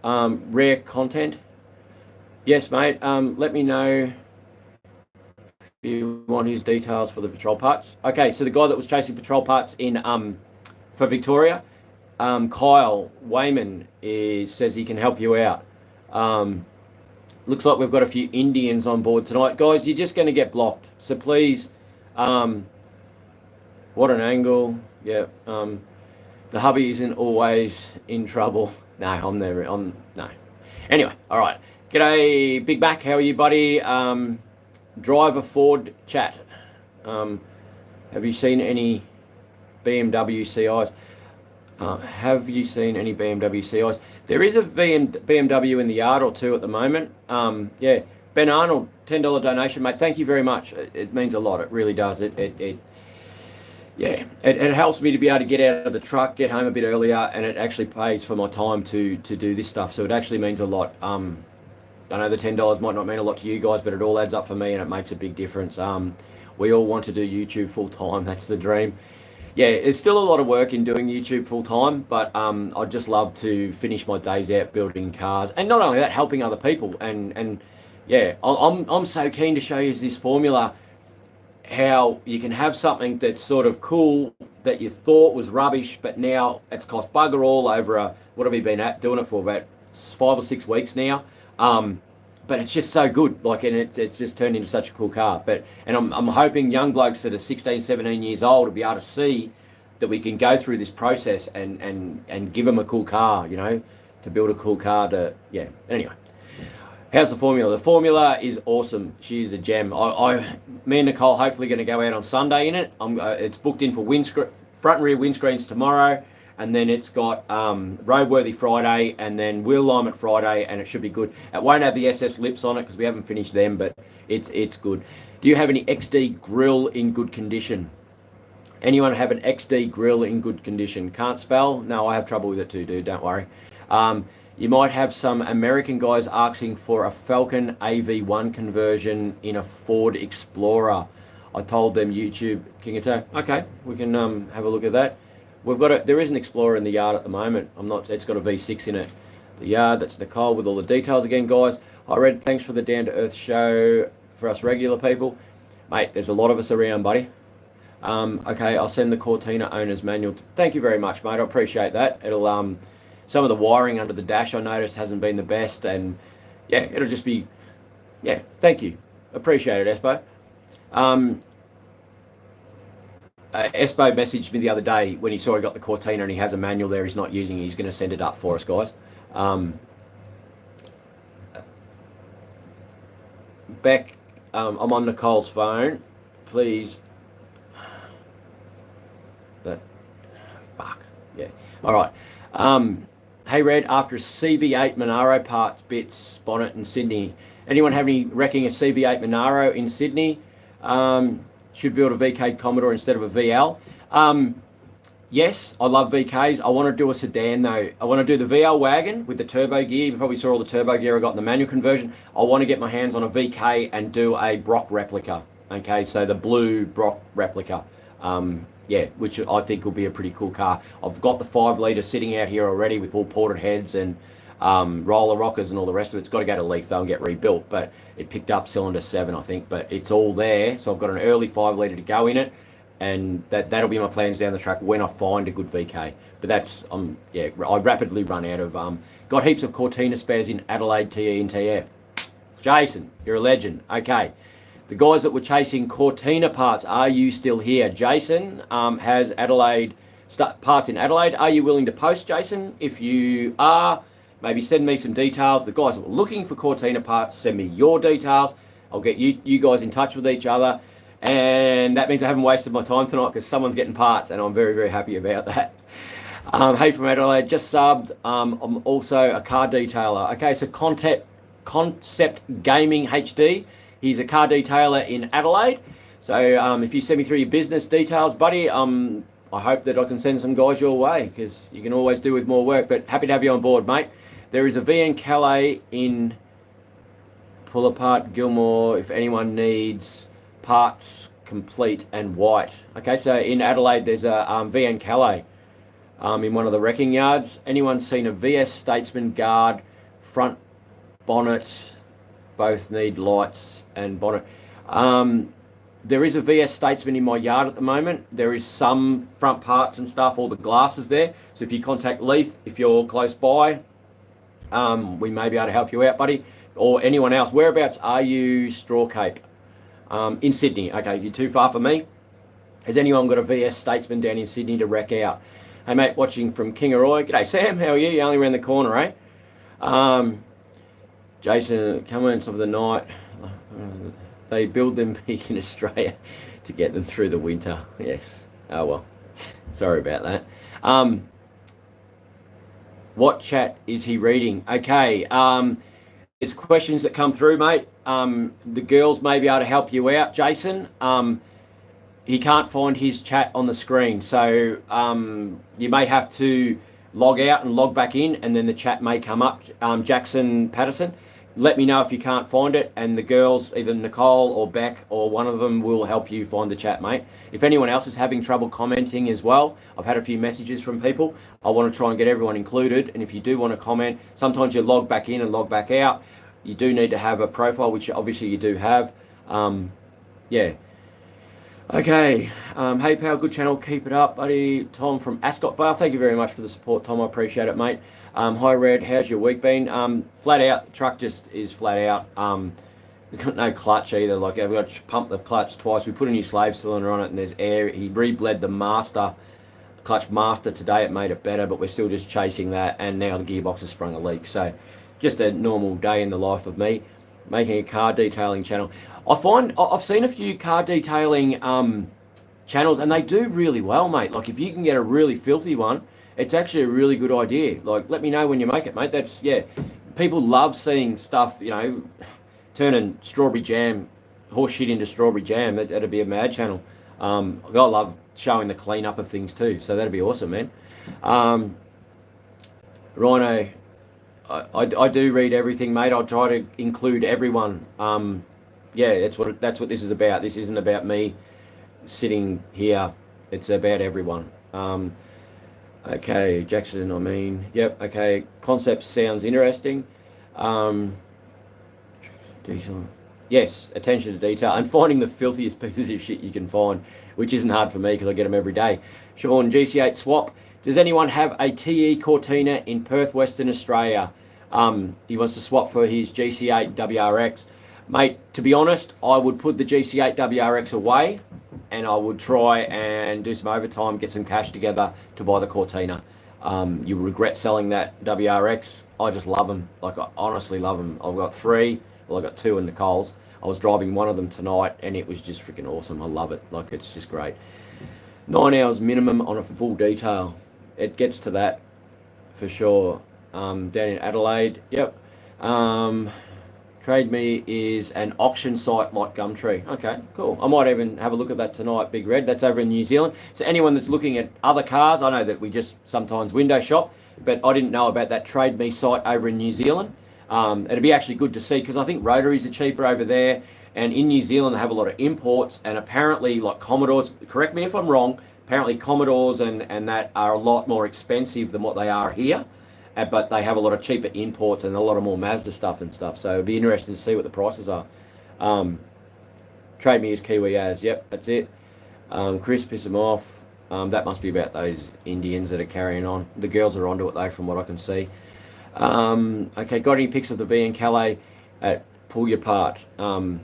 rare content. Yes, mate. Let me know you want his details for the patrol parts. Okay, so the guy that was chasing patrol parts in for Victoria, Kyle Wayman says he can help you out. Looks like we've got a few Indians on board tonight. Guys, you're just going to get blocked. So please, what an angle. Yeah, the hubby isn't always in trouble. No, I'm never, no. Anyway, all right. G'day, Big Mac. How are you, buddy? Driver Ford chat. Have you seen any BMW CIs? Have you seen any BMW CIs? There is a BMW in the yard or two at the moment. Yeah, Ben Arnold, $10 donation, mate. Thank you very much. It means a lot. It really does. It helps me to be able to get out of the truck, get home a bit earlier, and it actually pays for my time to do this stuff. So it actually means a lot. I know the $10 might not mean a lot to you guys, but it all adds up for me and it makes a big difference. We all want to do YouTube full time. That's the dream. Yeah, it's still a lot of work in doing YouTube full time, but I'd just love to finish my days out building cars, and not only that, helping other people. And yeah, I'm so keen to show you this formula, how you can have something that's sort of cool that you thought was rubbish, but now it's cost bugger all over what have we been doing it for about 5 or 6 weeks now. But it's just so good, like, and it's just turned into such a cool car. And I'm hoping young blokes that are 16, 17 years old will be able to see that we can go through this process and give them a cool car, you know, to build a cool car yeah. Anyway, how's the formula? The formula is awesome. She's a gem. Me and Nicole hopefully going to go out on Sunday in it. It's booked in for front and rear windscreens tomorrow. And then it's got roadworthy Friday, and then wheel alignment Friday, and it should be good. It won't have the SS lips on it because we haven't finished them, but it's good. Do you have any XD grill in good condition? Anyone have an XD grill in good condition? Can't spell? No, I have trouble with it too, dude. Don't worry. You might have some American guys asking for a Falcon AV1 conversion in a Ford Explorer. I told them YouTube Kingatow. Okay, we can have a look at that. There is an Explorer in the yard at the moment. It's got a V6 in it. The yard, that's Nicole with all the details again, guys. Hi, Red, thanks for the Down to Earth show for us regular people. Mate, there's a lot of us around, buddy. Okay, I'll send the Cortina owner's manual. Thank you very much, mate. I appreciate that. It'll, some of the wiring under the dash I noticed hasn't been the best, and yeah, it'll just be, yeah, thank you. Appreciate it, Espo. Espo messaged me the other day when he saw he got the Cortina and he has a manual there he's not using. He's going to send it up for us, guys. Beck, I'm on Nicole's phone. Please. Fuck. Yeah. All right. Hey, Red, after a CV8 Monaro parts, bits, bonnet in Sydney. Anyone have any wrecking a CV8 Monaro in Sydney? Should build a VK Commodore instead of a VL. Yes, I love VKs. I want to do a sedan though. I want to do the VL wagon with the turbo gear. You probably saw all the turbo gear I got in the manual conversion. I want to get my hands on a VK and do a Brock replica. Okay, so the blue Brock replica. Yeah, which I think will be a pretty cool car. I've got the 5 litre sitting out here already with all ported heads and roller rockers and all the rest of it. It's got to go to Leith though and get rebuilt, but it picked up cylinder 7, I think, but it's all there. So I've got an early 5 litre to go in it, and that'll be my plans down the track when I find a good VK. But that's yeah, I rapidly run out of got heaps of Cortina spares in Adelaide TE and TF. Jason, you're a legend. Okay, the guys that were chasing Cortina parts, are you still here? Jason has Adelaide parts in Adelaide. Are you willing to post, Jason? If you are, maybe send me some details. The guys that were looking for Cortina parts, send me your details. I'll get you guys in touch with each other. And that means I haven't wasted my time tonight because someone's getting parts, and I'm very, very happy about that. Hey from Adelaide, just subbed. I'm also a car detailer. Okay, so Concept Gaming HD. He's a car detailer in Adelaide. So if you send me through your business details, buddy, I hope that I can send some guys your way, because you can always do with more work. But happy to have you on board, mate. There is a VN Calais in Pull Apart Gilmore if anyone needs parts complete and white. Okay, so in Adelaide there's a VN Calais in one of the wrecking yards. Anyone seen a VS Statesman guard front bonnet? Both need lights and bonnet. There is a VS Statesman in my yard at the moment. There is some front parts and stuff, all the glasses there. So if you contact Leith, if you're close by, we may be able to help you out, buddy. Or anyone else. Whereabouts are you, Straw Cape? In Sydney. Okay, you're too far for me. Has anyone got a VS Statesman down in Sydney to wreck out? Hey, mate, watching from Kingaroy. G'day, Sam. How are you? You're only around the corner, eh? Jason, comments of the night. They build them big in Australia to get them through the winter. Yes. Oh, well. Sorry about that. What chat is he reading? Okay. There's questions that come through, mate. The girls may be able to help you out, Jason. He can't find his chat on the screen. So you may have to log out and log back in, and then the chat may come up. Jackson Patterson. Let me know if you can't find it, and the girls, either Nicole or Beck or one of them, will help you find the chat, mate. If anyone else is having trouble commenting as well, I've had a few messages from people. I want to try and get everyone included, and if you do want to comment, sometimes you log back in and log back out. You do need to have a profile, which obviously you do have. Yeah. Okay. Hey, pal, good channel. Keep it up, buddy. Tom from Ascot Vale. Thank you very much for the support, Tom. I appreciate it, mate. Hi, Red. How's your week been? Flat out. The truck just is flat out. We've got no clutch either. Like, I've got to pump the clutch twice. We put a new slave cylinder on it, and there's air. He rebled the master, clutch master today. It made it better, but we're still just chasing that. And now the gearbox has sprung a leak. So, just a normal day in the life of me, making a car detailing channel. I find I've seen a few car detailing channels, and they do really well, mate. Like, if you can get a really filthy one, it's actually a really good idea. Like, let me know when you make it, mate. That's, yeah. People love seeing stuff, you know, turning strawberry jam, horse shit into strawberry jam. That'd be a mad channel. I love showing the cleanup of things too. So that'd be awesome, man. Rhino, I do read everything, mate. I'll try to include everyone. Yeah, that's what this is about. This isn't about me sitting here. It's about everyone. Okay, Jackson, I mean, yep, okay. Concept sounds interesting. Detail. Yes, attention to detail and finding the filthiest pieces of shit you can find, which isn't hard for me because I get them every day. Siobhan, GC8 swap. Does anyone have a TE Cortina in Perth, Western Australia? He wants to swap for his GC8 WRX. Mate, to be honest, I would put the GC8 WRX away and I would try and do some overtime, get some cash together to buy the Cortina. You'll regret selling that WRX. I just love them. Like, I honestly love them. I've got 3. Well, I got 2 in Nicole's. I was driving one of them tonight and it was just freaking awesome. I love it. Like, it's just great. 9 hours minimum on a full detail. It gets to that for sure. Down in Adelaide. Yep. Trade Me is an auction site like Gumtree. Okay, cool. I might even have a look at that tonight, Big Red. That's over in New Zealand. So anyone that's looking at other cars, I know that we just sometimes window shop, but I didn't know about that Trade Me site over in New Zealand. It'd be actually good to see because I think rotaries are cheaper over there. And in New Zealand, they have a lot of imports. And apparently, like Commodores, correct me if I'm wrong, apparently Commodores and that are a lot more expensive than what they are here. But they have a lot of cheaper imports and a lot of more Mazda stuff and stuff. So it'd be interesting to see what the prices are. Trade Me is Kiwi as. Yep, that's it. Chris, piss them off. That must be about those Indians that are carrying on. The girls are onto it though, from what I can see. Okay, got any pics of the V and Calais at Pull Your Part? I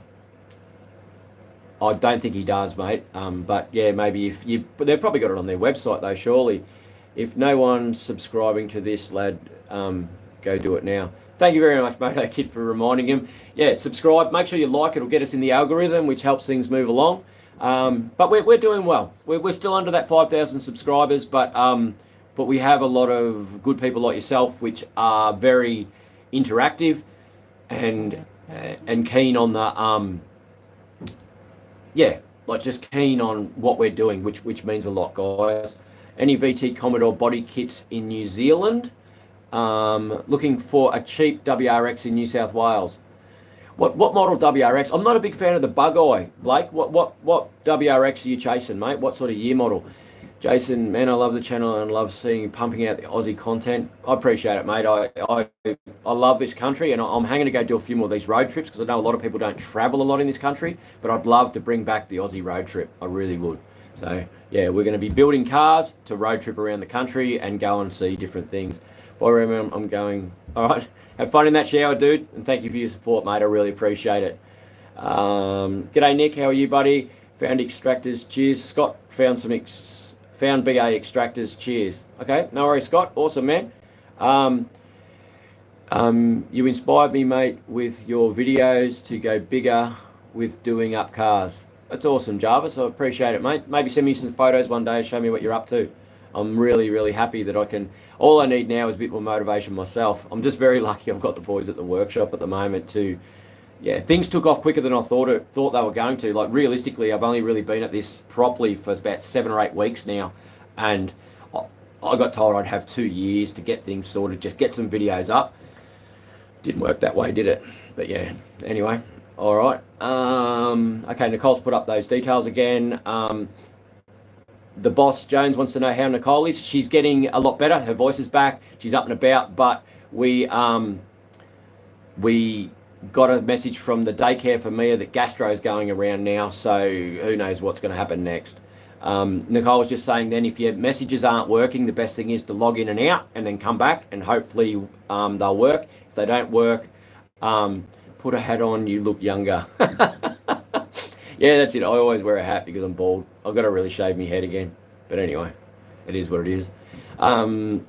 don't think he does, mate. But yeah, maybe if you... But they've probably got it on their website though, surely. If no one's subscribing to this, lad, go do it now. Thank you very much, Moto Kid, for reminding him. Yeah, subscribe. Make sure you like. It'll get us in the algorithm, which helps things move along. But we're doing well. We're still under that 5,000 subscribers, but we have a lot of good people like yourself, which are very interactive and keen on the yeah, like just keen on what we're doing, which means a lot, guys. Any VT Commodore body kits in New Zealand? Looking for a cheap WRX in New South Wales. What model WRX? I'm not a big fan of the Bug Eye, Blake. What WRX are you chasing, mate? What sort of year model? Jason, man, I love the channel and love seeing you pumping out the Aussie content. I appreciate it, mate. I love this country, and I'm hanging to go do a few more of these road trips because I know a lot of people don't travel a lot in this country, but I'd love to bring back the Aussie road trip. I really would. So, yeah, we're going to be building cars to road trip around the country and go and see different things. Bye, Raymond. I'm going. All right. Have fun in that shower, dude, and thank you for your support, mate. I really appreciate it. G'day, Nick. How are you, buddy? Found extractors. Cheers. Scott found found BA extractors. Cheers. Okay, no worries, Scott. Awesome, man. You inspired me, mate, with your videos to go bigger with doing up cars. That's awesome, Jarvis. I appreciate it, mate. Maybe send me some photos one day and show me what you're up to. I'm really, really happy that I can. All I need now is a bit more motivation myself. I'm just very lucky I've got the boys at the workshop at the moment to, yeah, things took off quicker than I thought they were going to. Like, realistically, I've only really been at this properly for about 7 or 8 weeks now, and I got told I'd have 2 years to get things sorted, just get some videos up. Didn't work that way, did it? But yeah, anyway, all right. Okay, Nicole's put up those details again. The boss, Jones, wants to know how Nicole is. She's getting a lot better. Her voice is back. She's up and about, but we got a message from the daycare for Mia that gastro is going around now, so who knows what's going to happen next. Nicole was just saying then if your messages aren't working, the best thing is to log in and out and then come back, and hopefully they'll work. If they don't work, put a hat on, you look younger. Yeah, that's it. I always wear a hat because I'm bald. I've got to really shave my head again. But anyway, it is what it is.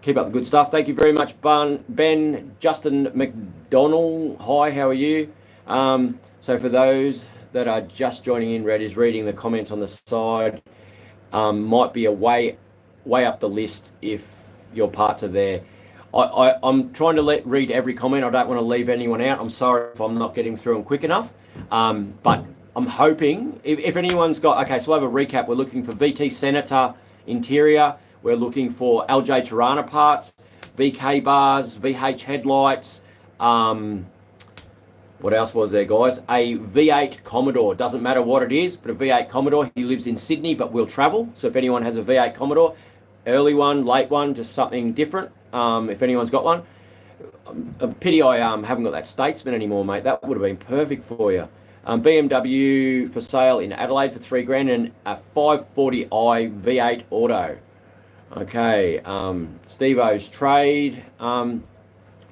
Keep up the good stuff. Thank you very much, Ben. Justin McDonald, hi, how are you? So for those that are just joining in, Red is reading the comments on the side. Might be a way up the list if your parts are there. I'm trying to read every comment. I don't want to leave anyone out. I'm sorry if I'm not getting through them quick enough. But I'm hoping, if anyone's got, okay, so we'll have a recap. We're looking for VT Senator interior. We're looking for LJ Tirana parts, VK bars, VH headlights. What else was there, guys? A V8 Commodore. Doesn't matter what it is, but a V8 Commodore. He lives in Sydney, but will travel. So if anyone has a V8 Commodore, early one, late one, just something different. If anyone's got one. A pity I haven't got that Statesman anymore, mate. That would have been perfect for you. BMW for sale in Adelaide for $3,000 and a 540i V8 Auto. Okay, Steve-O's trade.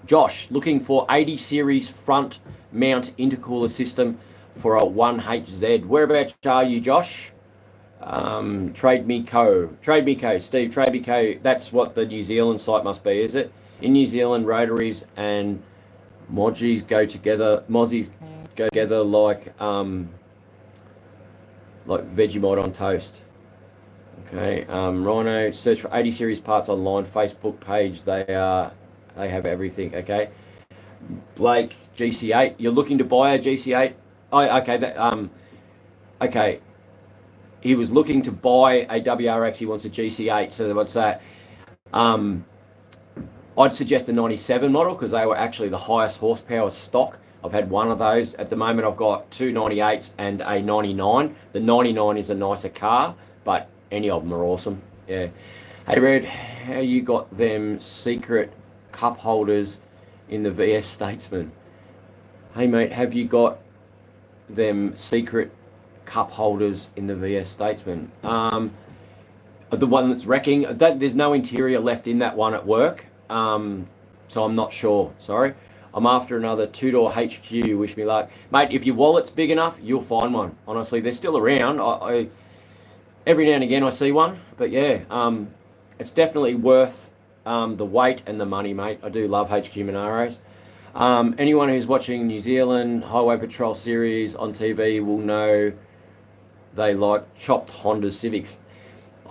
Josh, looking for 80 series front mount intercooler system for a 1HZ. Whereabouts are you, Josh? Trade Me Co. Steve, Trade Me Co. That's what the New Zealand site must be, is it? In New Zealand, rotaries and Mozzies go together like Vegemite on toast. Okay, Rhino, search for 80 series parts online, Facebook page. They have everything. Okay, Blake, GC8. You're looking to buy a GC8? Oh, okay. Okay. He was looking to buy a WRX. He wants a GC8. So what's that? I'd suggest a 97 model because they were actually the highest horsepower stock. I've had one of those. At the moment, I've got 2 98s and a 99. The 99 is a nicer car, but any of them are awesome. Yeah. Hey, Red, how you got them secret cup holders in the VS Statesman? Hey, mate, have you got them secret cup holders in the VS Statesman? The one that's wrecking, there's no interior left in that one at work. So I'm not sure. Sorry. I'm after another 2-door HQ. Wish me luck. Mate, if your wallet's big enough, you'll find one. Honestly, they're still around. I every now and again I see one. But yeah, it's definitely worth the weight and the money, mate. I do love HQ Monaros. Anyone who's watching New Zealand Highway Patrol series on TV will know they like chopped Honda Civics.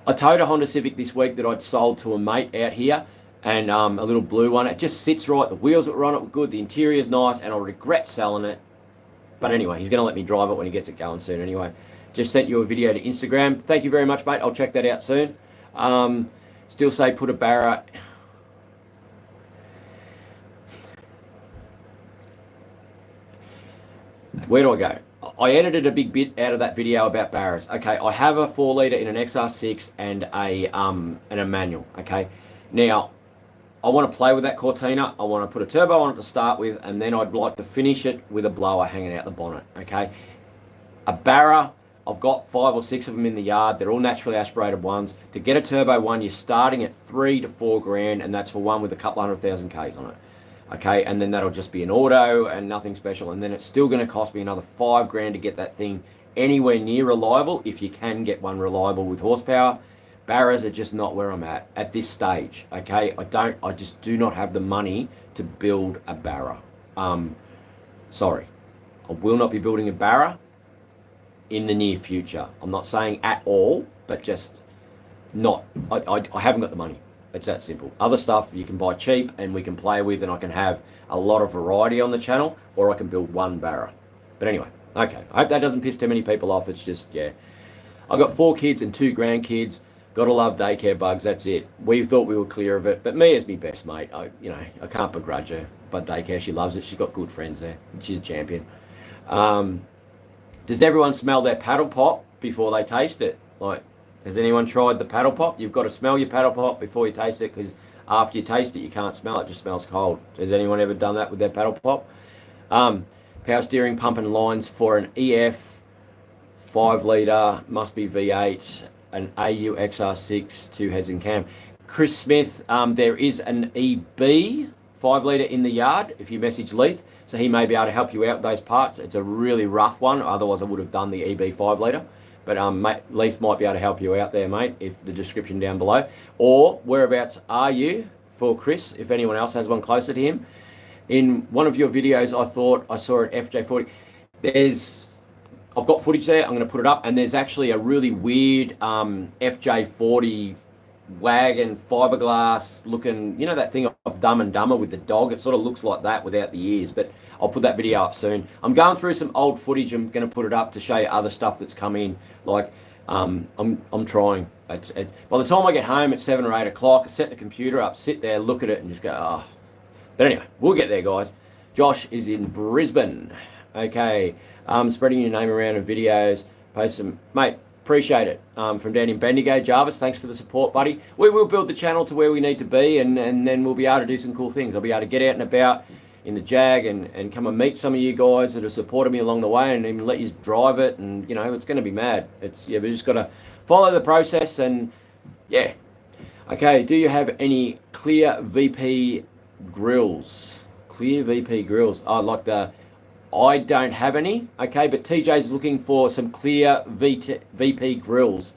I towed a Honda Civic this week that I'd sold to a mate out here. And a little blue one. It just sits right. The wheels that were on it were good. The interior's nice, and I'll regret selling it. But anyway, he's going to let me drive it when he gets it going soon anyway. Just sent you a video to Instagram. Thank you very much, mate. I'll check that out soon. Still say put a Barra. Where do I go? I edited a big bit out of that video about barras. Okay, I have a 4 litre in an XR6 and a manual. Okay, now I want to play with that Cortina. I want to put a turbo on it to start with, and then I'd like to finish it with a blower hanging out the bonnet. Okay, a barra, I've got 5 or 6 of them in the yard. They're all naturally aspirated ones. To get a turbo one, you're starting at 3 to 4 grand, and that's for one with a couple 100,000 Ks on it. Okay, and then that'll just be an auto and nothing special, and then it's still going to cost me another 5 grand to get that thing anywhere near reliable, if you can get one reliable with horsepower. Barras are just not where I'm at this stage. Okay, I just do not have the money to build a barra. Sorry, I will not be building a barra in the near future. I'm not saying at all, but just not. I haven't got the money. It's that simple. Other stuff you can buy cheap and we can play with, and I can have a lot of variety on the channel, or I can build one barra. But anyway, okay. I hope that doesn't piss too many people off. It's just, yeah. I've got 4 kids and 2 grandkids. Gotta love daycare bugs. That's it. We thought we were clear of it, but me as me best mate, I can't begrudge her. But daycare, she loves it. She's got good friends there. She's a champion. Does everyone smell their paddle pop before they taste it? Like, has anyone tried the paddle pop? You've got to smell your paddle pop before you taste it, because after you taste it, you can't smell it. It just smells cold. Has anyone ever done that with their paddle pop? Power steering, pump and lines for an EF 5 litre, must be V8, an AU XR6, 2 heads and cam. Chris Smith, there is an EB 5 litre in the yard if you message Leith, so he may be able to help you out with those parts. It's a really rough one, otherwise I would have done the EB 5 litre. But Leith might be able to help you out there, mate, if the description down below. Or whereabouts are you for Chris, if anyone else has one closer to him. In one of your videos, I thought I saw an FJ40. I've got footage there, I'm going to put it up, and there's actually a really weird FJ40 wagon, fiberglass looking, you know that thing of Dumb and Dumber with the dog? It sort of looks like that without the ears, but I'll put that video up soon. I'm going through some old footage. I'm going to put it up to show you other stuff that's come in. Like, I'm trying. It's by the time I get home at 7 or 8 o'clock, I set the computer up, sit there, look at it, and just go, oh. But anyway, we'll get there, guys. Josh is in Brisbane. Okay, spreading your name around in videos, post them, mate. Appreciate it. From down in Bendigo, Jarvis, thanks for the support, buddy. We will build the channel to where we need to be, and then we'll be able to do some cool things. I'll be able to get out and about in the Jag and come and meet some of you guys that have supported me along the way, and even let you drive it, and it's going to be mad. We just got to follow the process, and yeah. Okay, do you have any clear VP grills? Clear VP grills. I don't have any, okay, but TJ's looking for some clear VP grills.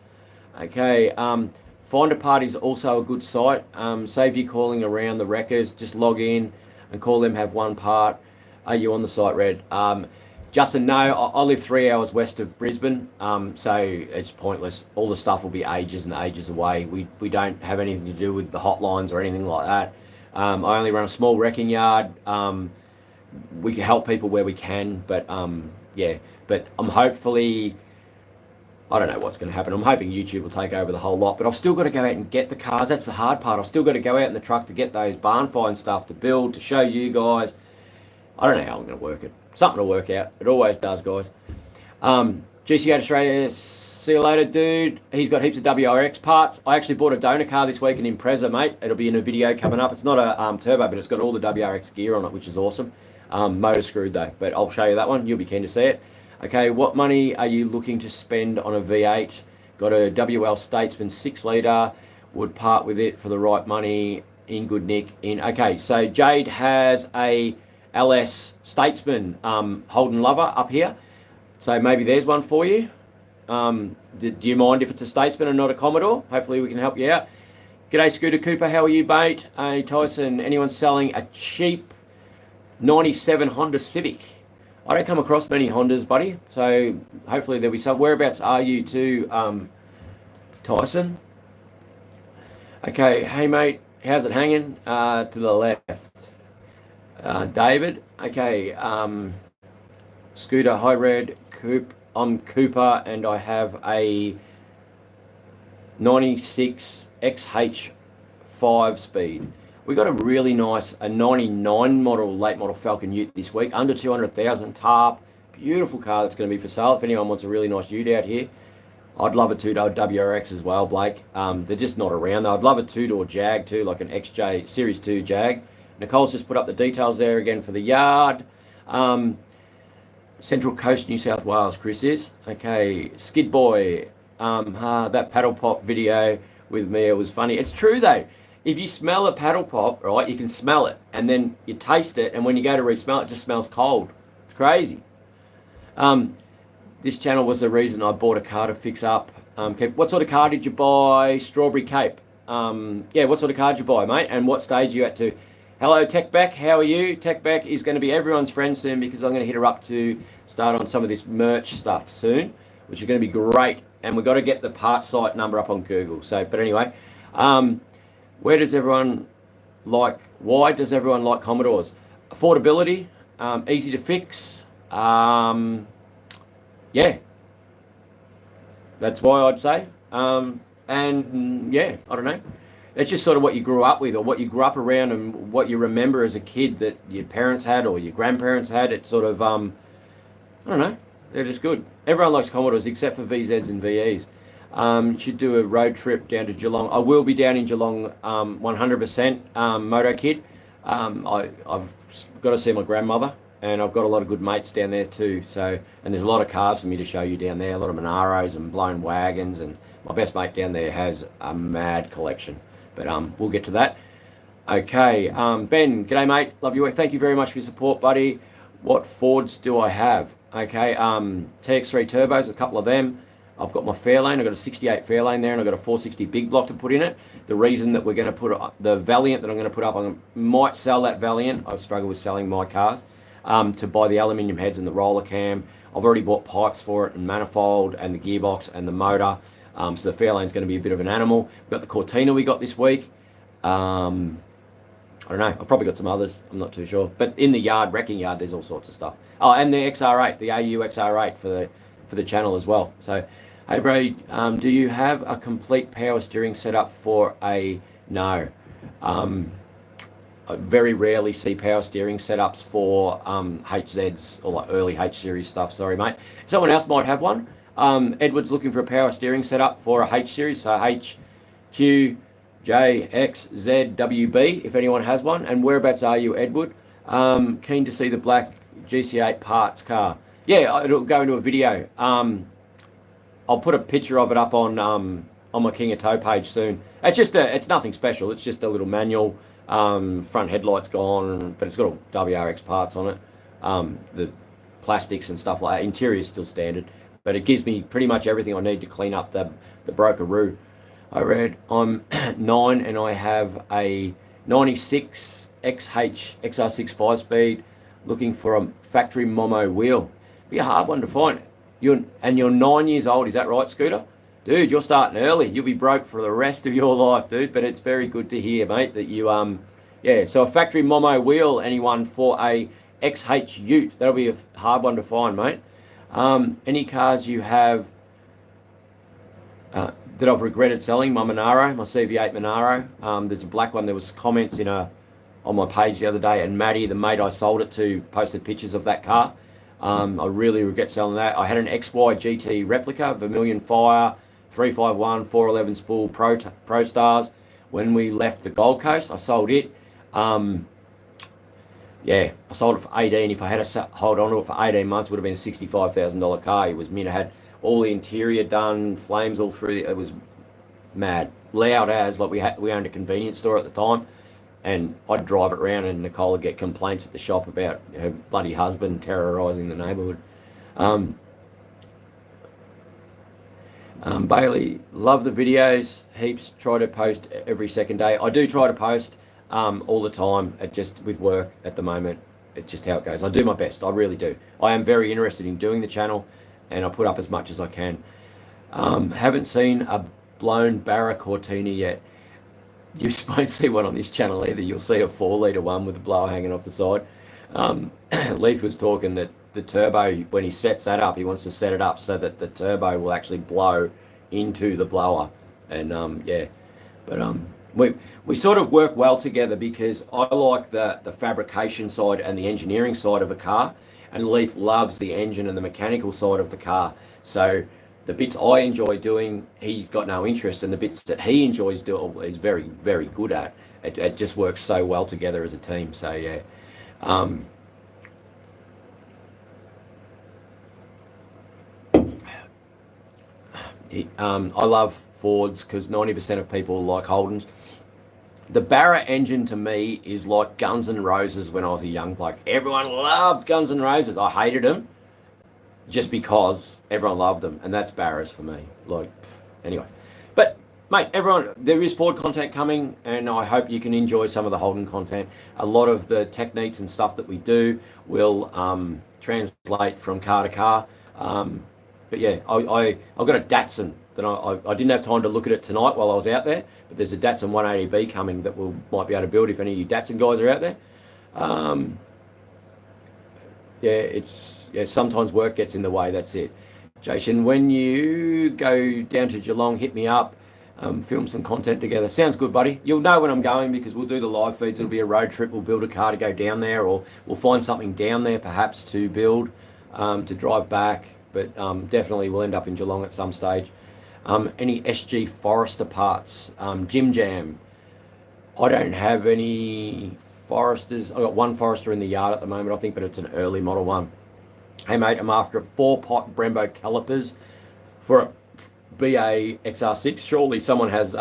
Okay, Find a Party is also a good site. Save you calling around the wreckers, just log in and call them, have one part. Are you on the site, Red? Justin, no, I live 3 hours west of Brisbane, so it's pointless. All the stuff will be ages and ages away. We don't have anything to do with the hotlines or anything like that. I only run a small wrecking yard. We can help people where we can, but yeah, but I'm hopefully, I don't know what's going to happen. I'm hoping YouTube will take over the whole lot, but I've still got to go out and get the cars. That's the hard part. I've still got to go out in the truck to get those barn find stuff to build, to show you guys. I don't know how I'm going to work it. Something will work out. It always does, guys. GC8 Australia, see you later, dude. He's got heaps of WRX parts. I actually bought a donor car this week, an Impreza, mate. It'll be in a video coming up. It's not a turbo, but it's got all the WRX gear on it, which is awesome. Motor screwed though, but I'll show you that one. You'll be keen to see it. Okay, what money are you looking to spend on a V8? Got a WL Statesman 6 litre. Would part with it for the right money. In good nick. Okay, so Jade has a LS Statesman Holden Lover up here. So maybe there's one for you. Do you mind if it's a Statesman and not a Commodore? Hopefully we can help you out. G'day Scooter Cooper, how are you, mate? Hey Tyson, anyone selling a cheap 97 Honda Civic? I don't come across many Hondas, buddy, so hopefully there'll be some. Whereabouts are you too, Tyson? Okay, hey mate, how's it hanging? To the left. David, okay, Scooter, hi Red, I'm Cooper, and I have a 96 XH 5-speed. We got a really nice, a 99 model, late model Falcon Ute this week, under 200,000 tarp, beautiful car that's going to be for sale. If anyone wants a really nice ute out here, I'd love a two-door WRX as well, Blake. They're just not around though. I'd love a two-door Jag too, like an XJ Series 2 Jag. Nicole's just put up the details there again for the yard. Central Coast, New South Wales, Chris is. Okay, Skid Boy. That paddle pop video with Mia was funny. It's true though. If you smell a paddle pop, right, you can smell it. And then you taste it, and when you go to re-smell it, it just smells cold. It's crazy. This channel was the reason I bought a car to fix up. What sort of car did you buy? Strawberry Cape. Yeah, what sort of car did you buy, mate? And what stage are you at to? Hello, Tech Beck. How are you? Tech Beck is going to be everyone's friend soon because I'm going to hit her up to start on some of this merch stuff soon, which is going to be great. And we've got to get the part site number up on Google. So, but anyway, why does everyone like Commodores? Affordability, easy to fix. Yeah, that's why I'd say. And yeah, I don't know. It's just sort of what you grew up with or what you grew up around and what you remember as a kid that your parents had or your grandparents had. It's sort of, I don't know, they're just good. Everyone likes Commodores except for VZs and VEs. Should do a road trip down to Geelong. I will be down in Geelong 100%, Moto Kid. I've got to see my grandmother. And I've got a lot of good mates down there too. So, and there's a lot of cars for me to show you down there. A lot of Monaros and blown wagons. And my best mate down there has a mad collection. But we'll get to that. Okay, Ben, g'day mate. Love your work. Thank you very much for your support, buddy. What Fords do I have? Okay, TX3 turbos, a couple of them. I've got my Fairlane. I've got a 68 Fairlane there, and I've got a 460 big block to put in it. The reason that we're going to put the Valiant that I'm going to put up, I might sell that Valiant. I struggle with selling my cars. To buy the aluminium heads and the roller cam. I've already bought pipes for it and manifold and the gearbox and the motor. So the Fairlane's going to be a bit of an animal. We've got the Cortina we got this week. I don't know. I've probably got some others. I'm not too sure. But in the yard, wrecking yard, there's all sorts of stuff. Oh, and the XR8, the AU XR8 for the channel as well. So, hey bro, do you have a complete power steering setup for a no? I very rarely see power steering setups for HZs or like early H series stuff. Sorry, mate. Someone else might have one. Edward's looking for a power steering setup for a H series, so H, Q, J, X, Z, W, B. If anyone has one, and whereabouts are you, Edward? Keen to see the black GC8 parts car. Yeah, it'll go into a video. I'll put a picture of it up on my Kingatow page soon. It's nothing special. It's just a little manual. Front headlights gone, but it's got all WRX parts on it. The plastics and stuff like that. Interior is still standard, but it gives me pretty much everything I need to clean up the brokeroo. I read I'm 9 and I have a 96 XH XR6 5-speed, looking for a factory Momo wheel. Be a hard one to find. You're 9 years old, is that right, Scooter? Dude, you're starting early. You'll be broke for the rest of your life, dude. But it's very good to hear, mate, that you, yeah. So a factory Momo wheel, anyone, for a XH Ute. That'll be a hard one to find, mate. Any cars you have that I've regretted selling? My Monaro, my CV8 Monaro. There's a black one. There was comments on my page the other day, and Maddie, the mate I sold it to, posted pictures of that car. I really regret selling that. I had an XY GT replica, Vermilion Fire, 351, 411 spool Pro Stars. When we left the Gold Coast, I sold it. Yeah, I sold it for 18. If I had to hold on to it for 18 months, it would have been a $65,000 car. It was mint. I had all the interior done, flames all through. It was mad, loud as, like we owned a convenience store at the time, and I'd drive it around, and Nicole would get complaints at the shop about her bloody husband terrorising the neighbourhood. Bailey, love the videos, heaps, try to post every second day. I do try to post all the time, just with work at the moment. It's just how it goes. I do my best, I really do. I am very interested in doing the channel, and I put up as much as I can. Haven't seen a blown Barra Cortina yet. You won't see one on this channel either. You'll see a 4-litre one with the blower hanging off the side. Leith was talking that the turbo, when he sets that up, he wants to set it up so that the turbo will actually blow into the blower. And yeah, but we sort of work well together because I like the fabrication side and the engineering side of a car, and Leith loves the engine and the mechanical side of the car. So the bits I enjoy doing, he's got no interest, and the bits that he enjoys doing, he's very, very good at. It just works so well together as a team. So yeah. I love Fords because 90% of people like Holdens. The Barra engine to me is like Guns N' Roses when I was a young bloke. Everyone loved Guns N' Roses. I hated them just because everyone loved them, and that's Barras for me. Like, anyway. But, mate, everyone, there is Ford content coming, and I hope you can enjoy some of the Holden content. A lot of the techniques and stuff that we do will translate from car to car. But yeah, I've got a Datsun that I didn't have time to look at it tonight while I was out there, but there's a Datsun 180B coming that we might be able to build if any of you Datsun guys are out there. Yeah, sometimes work gets in the way, that's it. Jason, when you go down to Geelong, hit me up, film some content together. Sounds good, buddy. You'll know when I'm going because we'll do the live feeds. It'll be a road trip. We'll build a car to go down there, or we'll find something down there perhaps to build, to drive back. But definitely we'll end up in Geelong at some stage. Any SG Forester parts? Jim Jam. I don't have any Foresters. I've got one Forester in the yard at the moment, I think, but it's an early model one. Hey, mate, I'm after a 4-pot Brembo calipers for a BA XR6. Surely someone has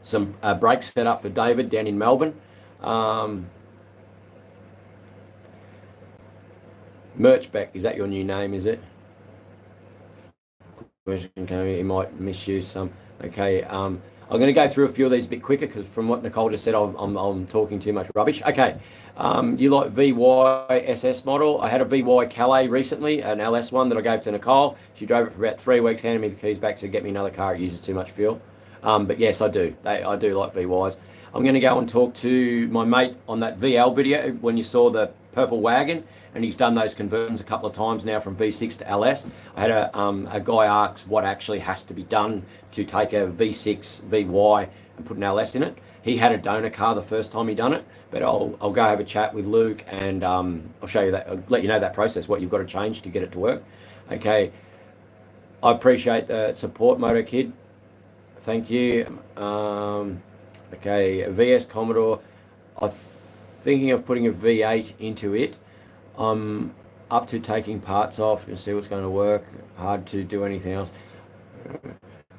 some brakes set up for David down in Melbourne. Merchbeck, is that your new name, is it? He might misuse some. Okay, I'm going to go through a few of these a bit quicker because from what Nicole just said, I'm talking too much rubbish. Okay, you like VY SS model? I had a VY Calais recently, an LS one that I gave to Nicole. She drove it for about 3 weeks, handed me the keys back to get me another car. It uses too much fuel. But yes, I do. I do like VYs. I'm going to go and talk to my mate on that VL video when you saw the purple wagon, and he's done those conversions a couple of times now from V6 to LS. I had a guy ask what actually has to be done to take a V6 VY and put an LS in it. He had a donor car the first time he done it, but I'll go have a chat with Luke, and I'll show you that. I'll let you know that process, what you've got to change to get it to work. Okay, I appreciate the support, Moto Kid. Thank you. Okay, VS Commodore. I'm thinking of putting a V8 into it. I'm up to taking parts off and see what's going to work. Hard to do anything else.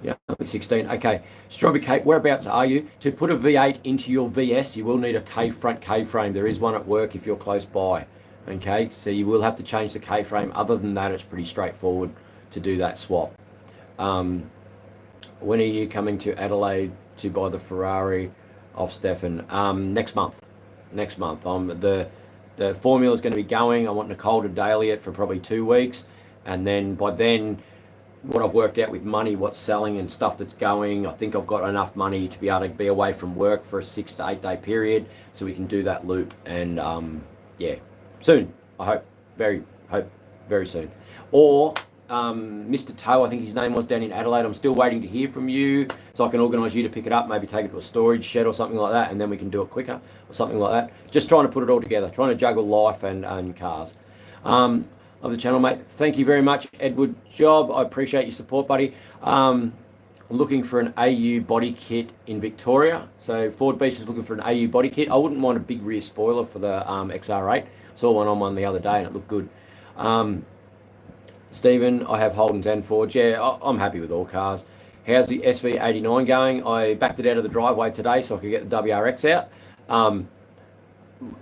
Yeah, 16. Okay, Strawberry Cape, whereabouts are you? To put a V8 into your VS, you will need a front K-frame. There is one at work if you're close by. Okay, so you will have to change the K-frame. Other than that, it's pretty straightforward to do that swap. When are you coming to Adelaide to buy the Ferrari off Stefan? Next month. Next month. The formula is going to be going. I want Nicole to daily it for probably 2 weeks, and then by then, what I've worked out with money, what's selling and stuff that's going, I think I've got enough money to be able to be away from work for a 6 to 8 day period, so we can do that loop. And yeah, soon. I hope very soon. Or Mr. Toe, I think his name was, down in Adelaide. I'm still waiting to hear from you, so I can organise you to pick it up, maybe take it to a storage shed or something like that, and then we can do it quicker or something like that. Just trying to put it all together, trying to juggle life and cars. Of the channel, mate. Thank you very much, Edward Job. I appreciate your support, buddy. I'm looking for an AU body kit in Victoria. So Ford Beast is looking for an AU body kit. I wouldn't mind a big rear spoiler for the XR8. Saw one on one the other day and it looked good. Stephen, I have Holdens and Fords. Yeah, I'm happy with all cars. How's the SV89 going? I backed it out of the driveway today so I could get the WRX out.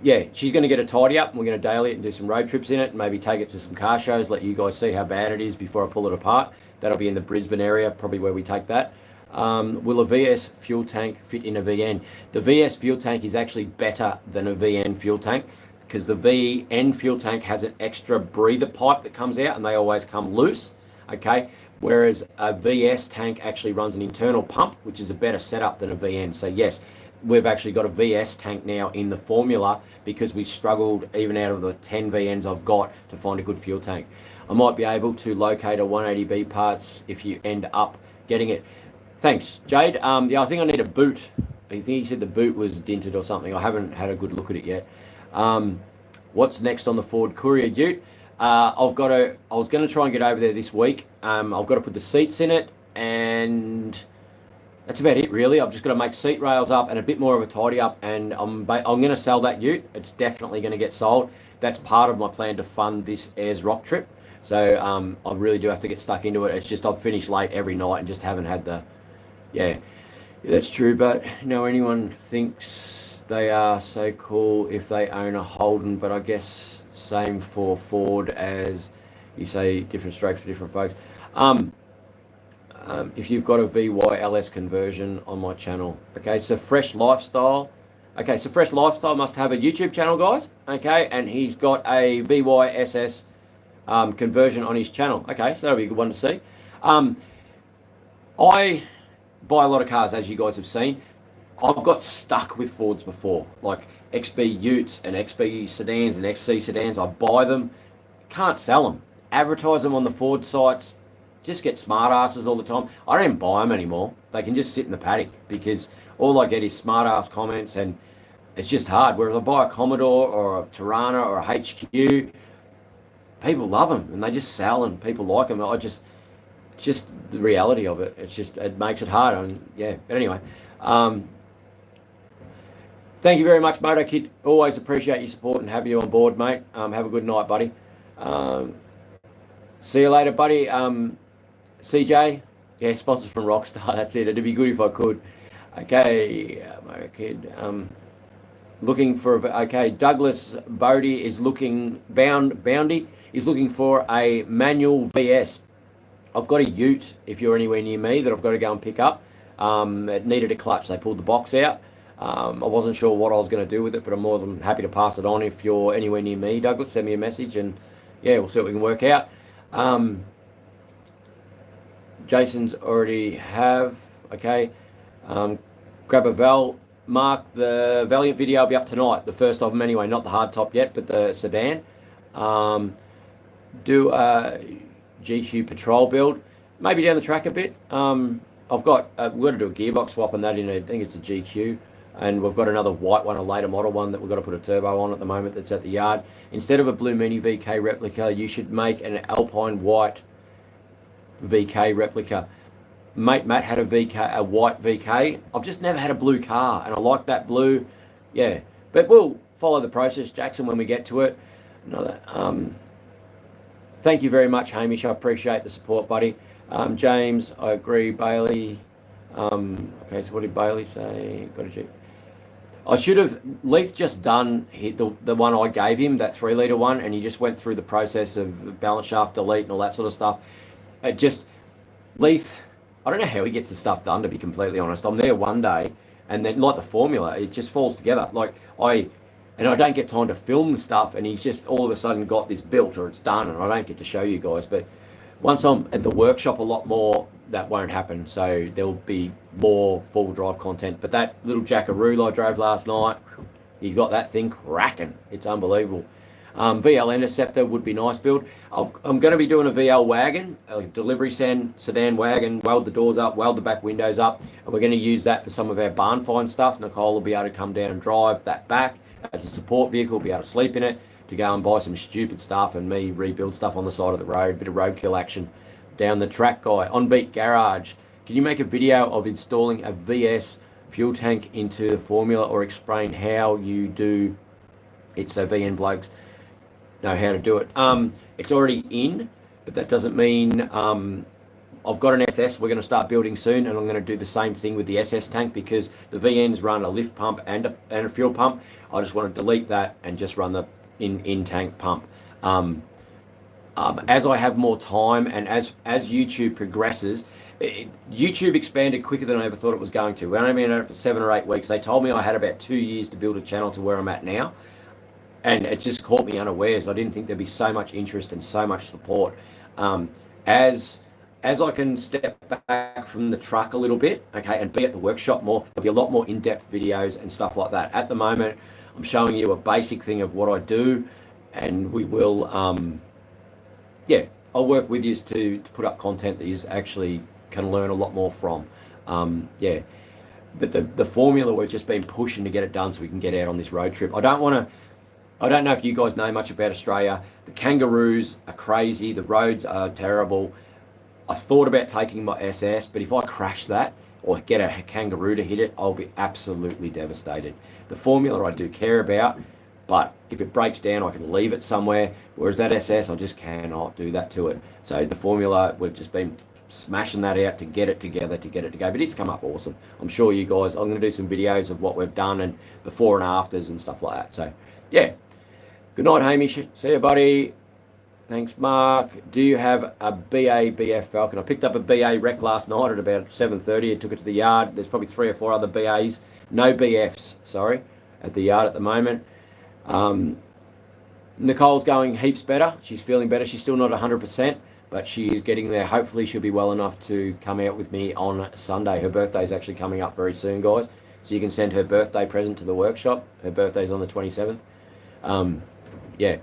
Yeah, she's going to get a tidy up, and we're going to daily it and do some road trips in it, and maybe take it to some car shows, let you guys see how bad it is before I pull it apart. That'll be in the Brisbane area, probably where we take that. Will a VS fuel tank fit in a VN? The VS fuel tank is actually better than a VN fuel tank, because the VN fuel tank has an extra breather pipe that comes out, and they always come loose, okay? Whereas a VS tank actually runs an internal pump, which is a better setup than a VN. So yes, we've actually got a VS tank now in the formula because we struggled, even out of the 10 VNs I've got, to find a good fuel tank. I might be able to locate a 180B parts if you end up getting it. Thanks, Jade. Yeah, I think I need a boot. I think he said the boot was dented or something. I haven't had a good look at it yet. what's next on the Ford Courier Ute. I was going to try and get over there this week. I've got to put the seats in it, and that's about it, really. I've just got to make seat rails up and a bit more of a tidy up, and I'm going to sell that ute. It's definitely going to get sold. That's part of my plan to fund this Ayers Rock trip. So I really do have to get stuck into it. It's just I've finished late every night and just haven't had the... Yeah, that's true. But, anyone thinks they are so cool if they own a Holden, but I guess same for Ford, as you say, different strokes for different folks. If you've got a VYLS conversion on my channel. Okay, so Fresh Lifestyle. Okay, so Fresh Lifestyle must have a YouTube channel, guys. Okay, and he's got a VYSS conversion on his channel. Okay, so that'll be a good one to see. I buy a lot of cars, as you guys have seen. I've got stuck with Fords before, like XB Utes and XB sedans and XC sedans. I buy them, can't sell them, advertise them on the Ford sites, just get smart asses all the time. I don't even buy them anymore. They can just sit in the paddock because all I get is smart ass comments, and it's just hard. Whereas I buy a Commodore or a Tirana or a HQ, people love them and they just sell and people like them. It's just the reality of it. It makes it hard. Yeah, but anyway, thank you very much, Moto Kid. Always appreciate your support and have you on board, mate. Have a good night, buddy. See you later, buddy. CJ, yeah, sponsored from Rockstar. That's it. It'd be good if I could. Okay, Moto Kid. Looking for Douglas Bodie is looking Boundy is looking for a manual VS. I've got a Ute, if you're anywhere near me, that I've got to go and pick up. It needed a clutch. They pulled the box out. I wasn't sure what I was going to do with it, but I'm more than happy to pass it on. If you're anywhere near me, Douglas, send me a message, and yeah, we'll see what we can work out. Jason's already have. Okay. Grab a Val. Mark, the Valiant video will be up tonight. The first of them anyway, not the hard top yet, but the sedan. Do a GQ Patrol build. Maybe down the track a bit. We've got to do a gearbox swap on that in I think it's a GQ. And we've got another white one, a later model one that we've got to put a turbo on at the moment that's at the yard. Instead of a Blue Mini VK replica, you should make an Alpine white VK replica. Mate Matt had a white VK. I've just never had a blue car, and I like that blue. Yeah, but we'll follow the process, Jackson, when we get to it. Thank you very much, Hamish. I appreciate the support, buddy. James, I agree. Bailey. Okay, so what did Bailey say? Got a Jeep. I should have... Leith just done the one I gave him, that 3-litre one, and he just went through the process of balance shaft delete and all that sort of stuff. Leith... I don't know how he gets the stuff done, to be completely honest. I'm there one day, and then, like the formula, it just falls together. I don't get time to film the stuff, and he's just all of a sudden got this built, or it's done, and I don't get to show you guys. But once I'm at the workshop a lot more, that won't happen. So there'll be more full drive content. But that little Jackaroo I drove last night, he's got that thing cracking. It's unbelievable. VL Interceptor would be nice build. I'm going to be doing a VL wagon, a delivery sedan wagon, weld the doors up, weld the back windows up, and we're going to use that for some of our barn find stuff. Nicole will be able to come down and drive that back as a support vehicle, be able to sleep in it, to go and buy some stupid stuff, and me rebuild stuff on the side of the road, bit of roadkill action down the track, guy. On Beat Garage, can you make a video of installing a VS fuel tank into the formula, or explain how you do it so VN blokes know how to do it? It's already in, but that doesn't mean I've got an SS we're going to start building soon, and I'm going to do the same thing with the SS tank, because the VNs run a lift pump and a fuel pump. I just want to delete that and just run the in-tank pump. As I have more time, and as YouTube progresses, YouTube expanded quicker than I ever thought it was going to. We've only been at it for 7 or 8 weeks. They told me I had about 2 years to build a channel to where I'm at now. And it just caught me unawares. I didn't think there'd be so much interest and so much support. As I can step back from the truck a little bit, okay, and be at the workshop more, there'll be a lot more in-depth videos and stuff like that. At the moment, I'm showing you a basic thing of what I do, and we will, I'll work with you to put up content that you actually can learn a lot more from. But the formula, we've just been pushing to get it done so we can get out on this road trip. I don't want to... I don't know if you guys know much about Australia. The kangaroos are crazy. The roads are terrible. I thought about taking my SS, but if I crash that or get a kangaroo to hit it, I'll be absolutely devastated. The Formula I do care about, but if it breaks down, I can leave it somewhere. Whereas that SS, I just cannot do that to it. So the Formula, we've just been smashing that out to get it together, to get it to go. But it's come up awesome. I'm sure you guys, I'm going to do some videos of what we've done and before and afters and stuff like that. So, yeah. Good night, Hamish. See you, buddy. Thanks, Mark. Do you have a BF Falcon? I picked up a BA wreck last night at about 7:30. I took it to the yard. There's probably 3 or 4 other BAs. No BFs, sorry, at the yard at the moment. Nicole's going heaps better. She's feeling better. She's still not 100%, but she is getting there. Hopefully she'll be well enough to come out with me on Sunday. Her birthday is actually coming up very soon, guys. So you can send her birthday present to the workshop. Her birthday's on the 27th. Yeah.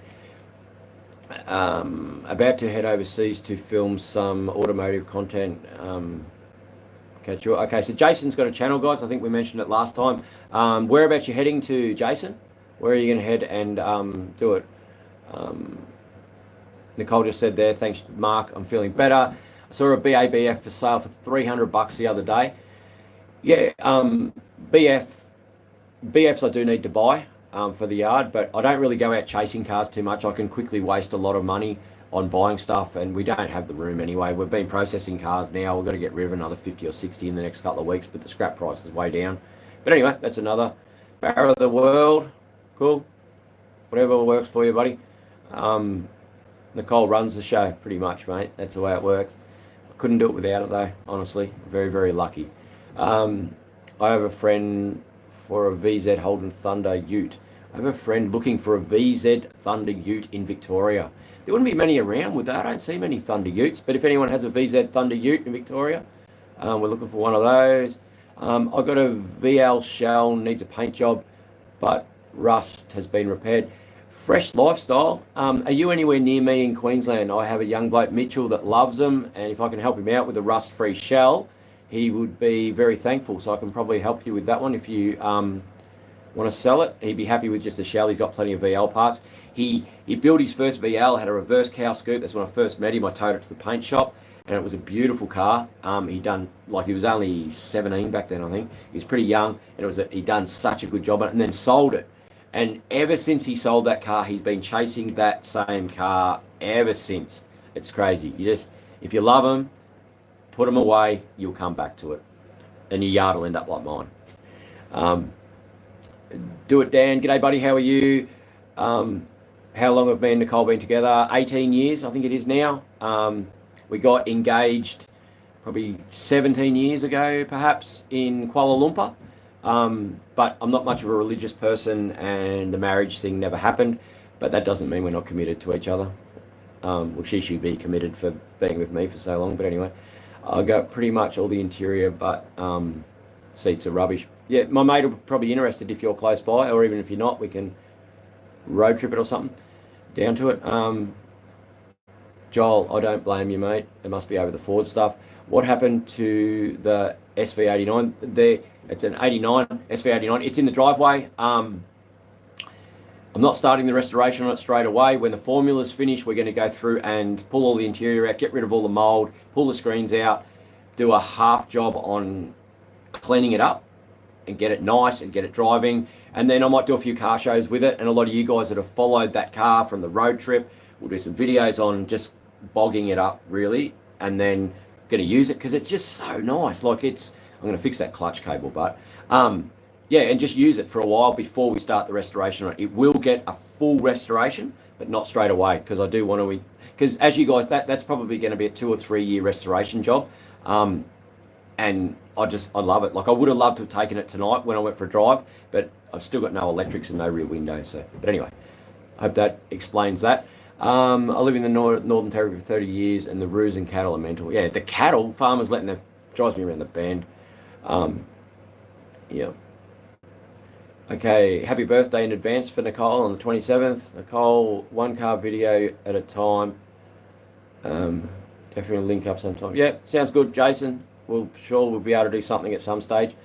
About to head overseas to film some automotive content. Okay, so Jason's got a channel, guys. I think we mentioned it last time. Whereabouts you heading to, Jason? Where are you going to head and do it? Nicole just said there, thanks, Mark. I'm feeling better. I saw a BABF for sale for $300 the other day. Yeah, BFs I do need to buy. For the yard, but I don't really go out chasing cars too much. I can quickly waste a lot of money on buying stuff, and we don't have the room anyway. We've been processing cars now. We've got to get rid of another 50 or 60 in the next couple of weeks, but the scrap price is way down. But anyway, that's another barrel of the world. Cool. Whatever works for you, buddy. Nicole runs the show pretty much, mate. That's the way it works. I couldn't do it without it though, honestly. Very, very lucky. I have a friend for a VZ Holden Thunder Ute. I have a friend looking for a VZ Thunder Ute in Victoria. There wouldn't be many around with that. I don't see many Thunder Utes, but if anyone has a VZ Thunder Ute in Victoria, we're looking for one of those. I've got a VL Shell, needs a paint job, but rust has been repaired. Fresh Lifestyle, are you anywhere near me in Queensland? I have a young bloke, Mitchell, that loves them, and if I can help him out with a rust-free shell, he would be very thankful. So I can probably help you with that one if you want to sell it. He'd be happy with just a shell. He's got plenty of VL parts. He built his first VL, had a reverse cow scoop. That's when I first met him. I towed it to the paint shop, and it was a beautiful car. He was only 17 back then, I think. He was pretty young, and he done such a good job on it, and then sold it. And ever since he sold that car, he's been chasing that same car ever since. It's crazy. If you love them, put them away, you'll come back to it. And your yard will end up like mine. Do it, Dan. G'day, buddy. How are you? How long have me and Nicole been together? 18 years, I think it is now. We got engaged probably 17 years ago, perhaps, in Kuala Lumpur. But I'm not much of a religious person, and the marriage thing never happened. But that doesn't mean we're not committed to each other. Well, she should be committed for being with me for so long. But anyway, I got pretty much all the interior, but seats are rubbish. Yeah, my mate will probably be interested if you're close by, or even if you're not, we can road trip it or something down to it. Joel, I don't blame you, mate. It must be over the Ford stuff. What happened to the SV89? It's an 89, SV89. It's in the driveway. I'm not starting the restoration on it straight away. When the formula's finished, we're going to go through and pull all the interior out, get rid of all the mold, pull the screens out, do a half job on cleaning it up and get it nice and get it driving. And then I might do a few car shows with it. And a lot of you guys that have followed that car from the road trip, we'll do some videos on just bogging it up, really, and then going to use it because it's just so nice. I'm going to fix that clutch cable, but yeah, and just use it for a while before we start the restoration on it. It will get a full restoration, but not straight away, because I do want to, because as you guys, that's probably going to be a 2 or 3 year restoration job. And I love it. I would have loved to have taken it tonight when I went for a drive, but I've still got no electrics and no rear window. So, but anyway, I hope that explains that. I live in the Northern Territory for 30 years, and the roos and cattle are mental. Yeah, the cattle, farmers drives me around the bend. Yeah. Okay, happy birthday in advance for Nicole on the 27th. Nicole, 1 car video at a time. Definitely link up sometime. Yeah, sounds good, Jason. We'll be able to do something at some stage.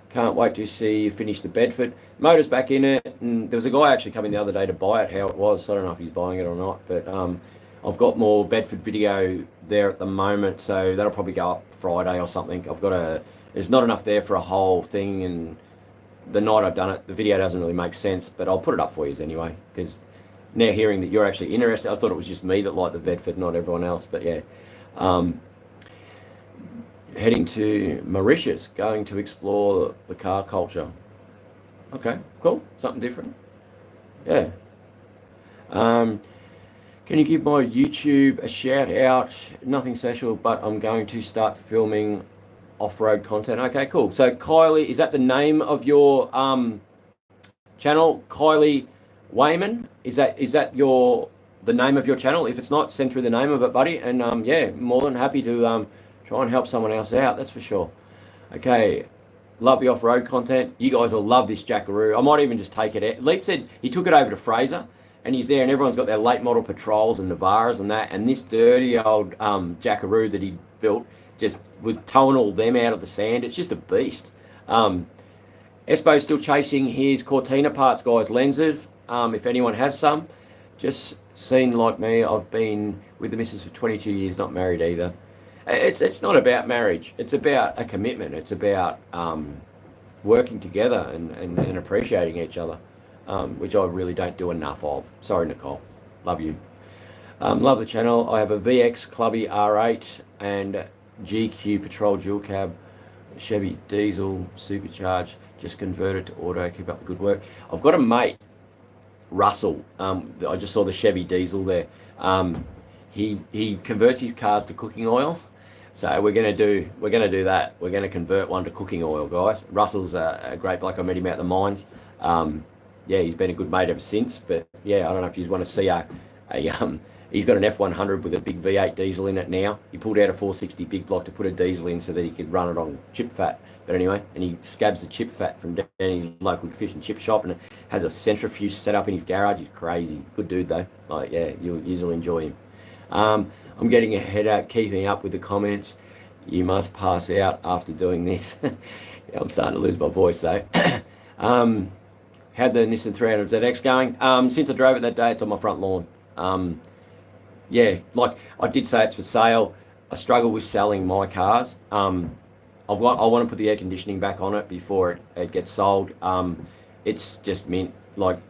Can't wait to see you finish the Bedford. Motor's back in it, and there was a guy actually coming the other day to buy it, how it was. So I don't know if he's buying it or not, but I've got more Bedford video there at the moment, so that'll probably go up Friday or something. There's not enough there for a whole thing, and the night I've done it, the video doesn't really make sense, but I'll put it up for you anyway, because now hearing that you're actually interested, I thought it was just me that liked the Bedford, not everyone else, but yeah. Heading to Mauritius, going to explore the car culture. Okay, cool, something different. Yeah. Can you give my YouTube a shout out? Nothing special, but I'm going to start filming off-road content. Okay, cool. So Kylie, is that the name of your channel? Kylie Wayman? Is that the name of your channel? If it's not, send through the name of it, buddy. And yeah, more than happy to try and help someone else out, that's for sure. Okay, love the off-road content. You guys will love this Jackaroo. I might even just take it out. Leith said he took it over to Fraser, and he's there, and everyone's got their late model Patrols and Navaras and that, and this dirty old Jackaroo that he built just was towing all them out of the sand. It's just a beast. Espo's still chasing his Cortina parts, guys, lenses. If anyone has some, just seen like me, I've been with the missus for 22 years, not married either. It's not about marriage. It's about a commitment. It's about working together and appreciating each other, which I really don't do enough of. Sorry, Nicole. Love you. Love the channel. I have a VX Clubby R8 and GQ Patrol dual cab, Chevy diesel supercharged, just converted to auto. Keep up the good work. I've got a mate, Russell. I just saw the Chevy diesel there. He converts his cars to cooking oil. So we're gonna do that. We're gonna convert one to cooking oil, guys. Russell's a great bloke. I met him out the mines. Yeah, he's been a good mate ever since. But yeah, I don't know if you want to see he's got an F100 with a big V8 diesel in it now. He pulled out a 460 big block to put a diesel in so that he could run it on chip fat. But anyway, and he scabs the chip fat from down his local fish and chip shop, and it has a centrifuge set up in his garage. He's crazy. Good dude though. Like, yeah, you'll enjoy him. I'm getting a headache keeping up with the comments. You must pass out after doing this. I'm starting to lose my voice though. How'd the Nissan 300ZX going? Since I drove it that day, it's on my front lawn. Yeah, like I did say, it's for sale. I struggle with selling my cars. I want to put the air conditioning back on it before it gets sold. It's just mint. Like,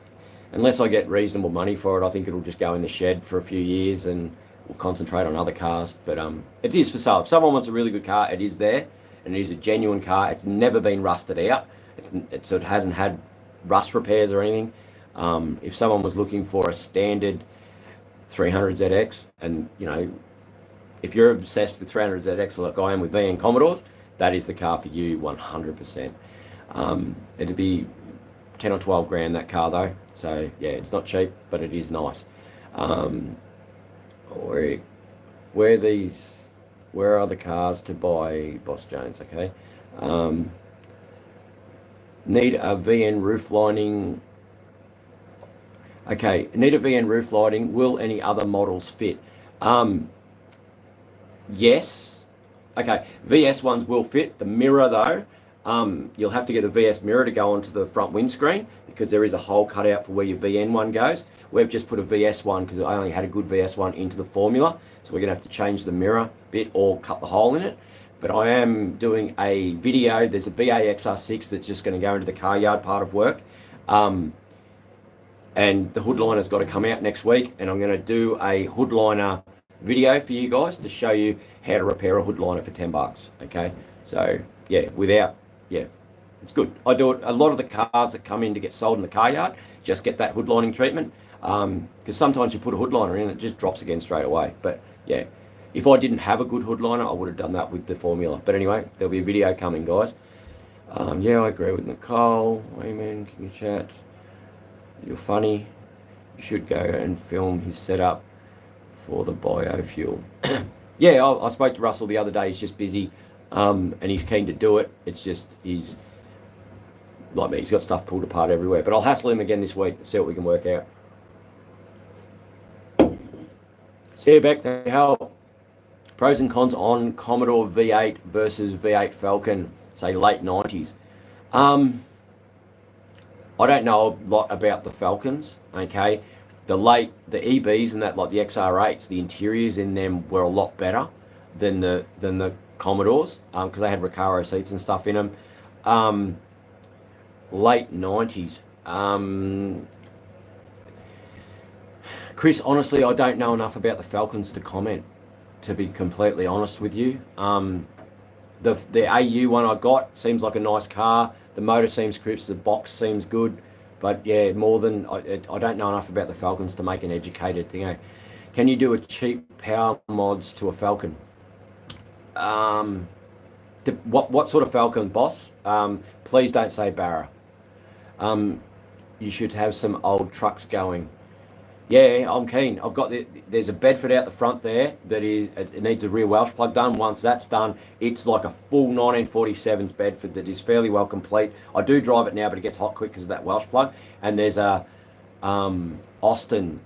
unless I get reasonable money for it, I think it'll just go in the shed for a few years and we'll concentrate on other cars. But it is for sale. If someone wants a really good car, it is there, and it is a genuine car. It's never been rusted out. So it hasn't had rust repairs or anything. If someone was looking for a standard 300ZX, and you know, if you're obsessed with 300ZX like I am with VN Commodores, that is the car for you 100%. It'd be 10 or 12 grand, that car though. So yeah, it's not cheap, but it is nice. Where are the cars to buy, Boss Jones? Okay. Need a VN roof lining. Okay, need a VN roof lighting. Will any other models fit? Yes. Okay, VS ones will fit. The mirror though, you'll have to get a VS mirror to go onto the front windscreen because there is a hole cut out for where your VN one goes. We've just put a VS one because I only had a good VS one into the Formula, so we're gonna have to change the mirror bit or cut the hole in it. But I am doing a video. There's a BA XR6 that's just going to go into the car yard part of work. And the hood liner's got to come out next week, and I'm going to do a hood liner video for you guys to show you how to repair a hood liner for $10. Okay, so yeah, it's good. I do it. A lot of the cars that come in to get sold in the car yard just get that hood lining treatment, because sometimes you put a hood liner in, it just drops again straight away. But yeah, if I didn't have a good hood liner, I would have done that with the Formula. But anyway, there'll be a video coming, guys. Yeah, I agree with Nicole. Amen. Can you chat? You're funny. You should go and film his setup for the biofuel. Yeah, I spoke to Russell the other day. He's just busy, and he's keen to do it. It's just he's like me. He's got stuff pulled apart everywhere. But I'll hassle him again this week and see what we can work out. See you back there. How pros and cons on Commodore V8 versus V8 Falcon, say late 90s. I don't know a lot about the Falcons, okay? The EBs and that, like the XR8s, the interiors in them were a lot better than the Commodores, because they had Recaro seats and stuff in them. Late 90s. Chris, honestly, I don't know enough about the Falcons to comment, to be completely honest with you. The AU one I got seems like a nice car. The motor seems crisp. The box seems good. But yeah, more than I don't know enough about the Falcons to make an educated thing. Can you do a cheap power mods to a Falcon? What sort of Falcon, boss? Please don't say Barra. You should have some old trucks going. Yeah, I'm keen. I've got there's a Bedford out the front there that it needs a rear Welsh plug done. Once that's done, it's like a full 1947s Bedford that is fairly well complete. I do drive it now, but it gets hot quick because of that Welsh plug. And there's a Austin.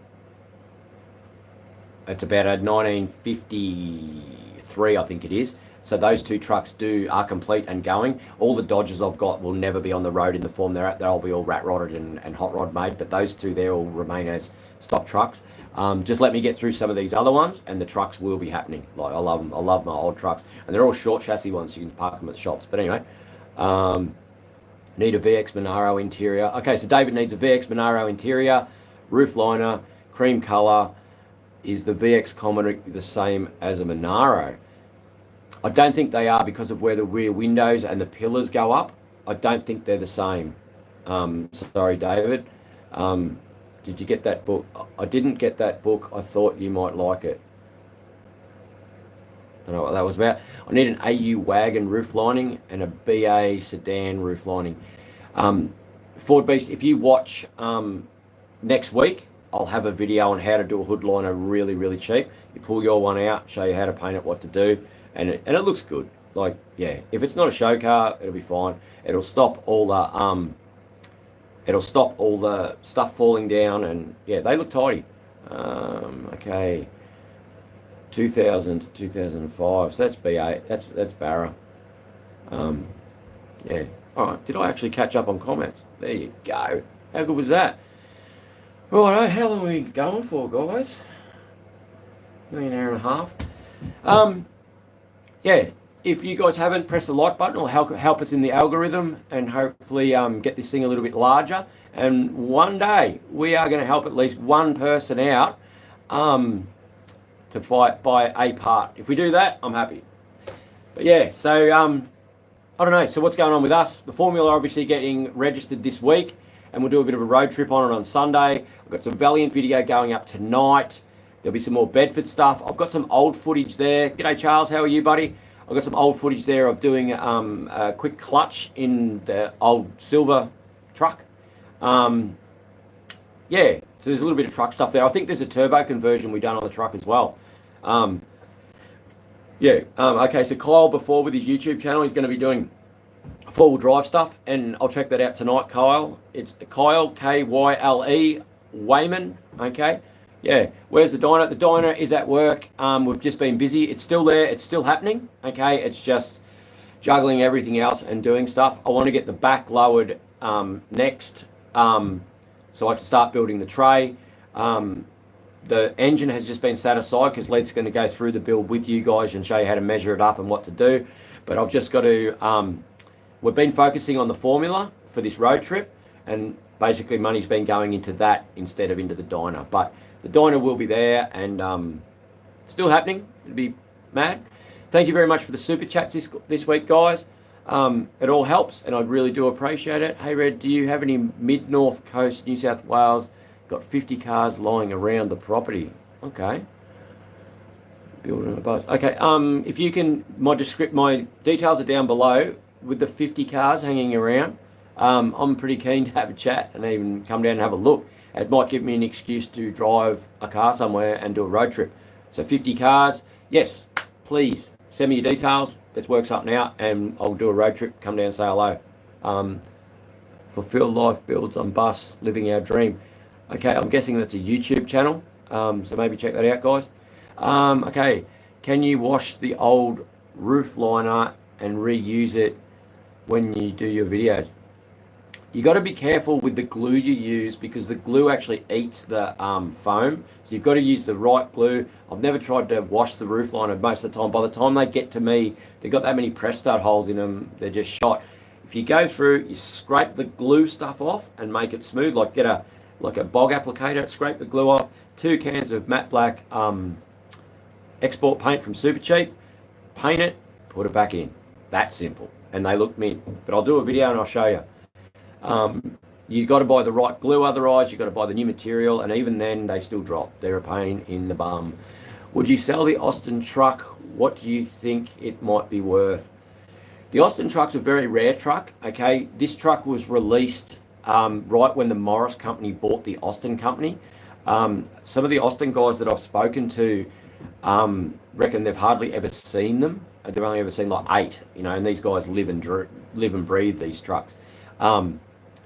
It's about a 1953, I think it is. So those two trucks are complete and going. All the Dodgers I've got will never be on the road in the form they're at. They'll be all rat rodded and hot rod made. But those two there will remain as stock trucks. Just let me get through some of these other ones, and the trucks will be happening. Like, I love them. I love my old trucks, and they're all short chassis ones. So you can park them at the shops. But anyway, need a VX Monaro interior. Okay, so David needs a VX Monaro interior, roof liner, cream color. Is the VX Commodore the same as a Monaro? I don't think they are, because of where the rear windows and the pillars go up. I don't think they're the same. Sorry, David. Did you get that book? I didn't get that book. I thought you might like it. Don't know what that was about. I need an AU wagon roof lining and a BA sedan roof lining. Ford Beast, if you watch next week, I'll have a video on how to do a hood liner really, really cheap. You pull your one out, show you how to paint it, what to do, and it looks good. Like, yeah, if it's not a show car, it'll be fine. It'll stop all the stuff falling down, and yeah, they look tidy. Okay, 2000 to 2005. So that's BA. That's Barra. Yeah. All right. Did I actually catch up on comments? There you go. How good was that? Right. How long are we going for, guys? Maybe an hour and a half. Yeah. If you guys haven't, press the like button. It'll help us in the algorithm, and hopefully get this thing a little bit larger. And one day we are going to help at least one person out to buy a part. If we do that, I'm happy. But yeah, so I don't know. So what's going on with us? The Formula obviously getting registered this week, and we'll do a bit of a road trip on it on Sunday. I've got some Valiant video going up tonight. There'll be some more Bedford stuff. I've got some old footage there. G'day, Charles. How are you, buddy? I've got some old footage there of doing a quick clutch in the old silver truck. Yeah, so there's a little bit of truck stuff there. I think there's a turbo conversion we done on the truck as well. Okay, so Kyle before with his YouTube channel, he's going to be doing four-wheel drive stuff, and I'll check that out tonight, Kyle. It's Kyle, K-Y-L-E, Wayman, okay? Yeah, where's the diner? The diner is at work. We've just been busy. It's still there. It's still happening, okay? It's just juggling everything else and doing stuff. I want to get the back lowered next, so I can start building the tray. The engine has just been set aside because Leith's going to go through the build with you guys and show you how to measure it up and what to do. But I've just got to, we've been focusing on the formula for this road trip, and basically money's been going into that instead of into the diner. But the diner will be there, and still happening. It'll be mad. Thank you very much for the super chats this week, guys. It all helps, and I really do appreciate it. Hey, Red, do you have any mid-north coast, New South Wales? Got 50 cars lying around the property. Okay. Building a bus. Okay. If you can, my details are down below with the 50 cars hanging around. I'm pretty keen to have a chat and even come down and have a look. It might give me an excuse to drive a car somewhere and do a road trip. So 50 cars, yes, please send me your details. Let's work something out, and I'll do a road trip, come down and say hello. Fulfill life builds on bus, living our dream. Okay, I'm guessing that's a YouTube channel, so maybe check that out, guys. Okay, can you wash the old roof liner and reuse it when you do your videos. You got to be careful with the glue you use because the glue actually eats the foam. So you've got to use the right glue. I've never tried to wash the roof liner most of the time. By the time they get to me, they've got that many press stud holes in them. They're just shot. If you go through, you scrape the glue stuff off and make it smooth. Like get a bog applicator, scrape the glue off. 2 cans of matte black export paint from Super Cheap. Paint it, put it back in. That simple. And they look mint. But I'll do a video and I'll show you. You've got to buy the right glue, otherwise you've got to buy the new material, and even then they still drop. They're a pain in the bum. Would you sell the Austin truck? What do you think it might be worth? The Austin truck's a very rare truck, okay? This truck was released right when the Morris company bought the Austin company. Some of the Austin guys that I've spoken to reckon they've hardly ever seen them. They've only ever seen like 8, and these guys live and breathe these trucks.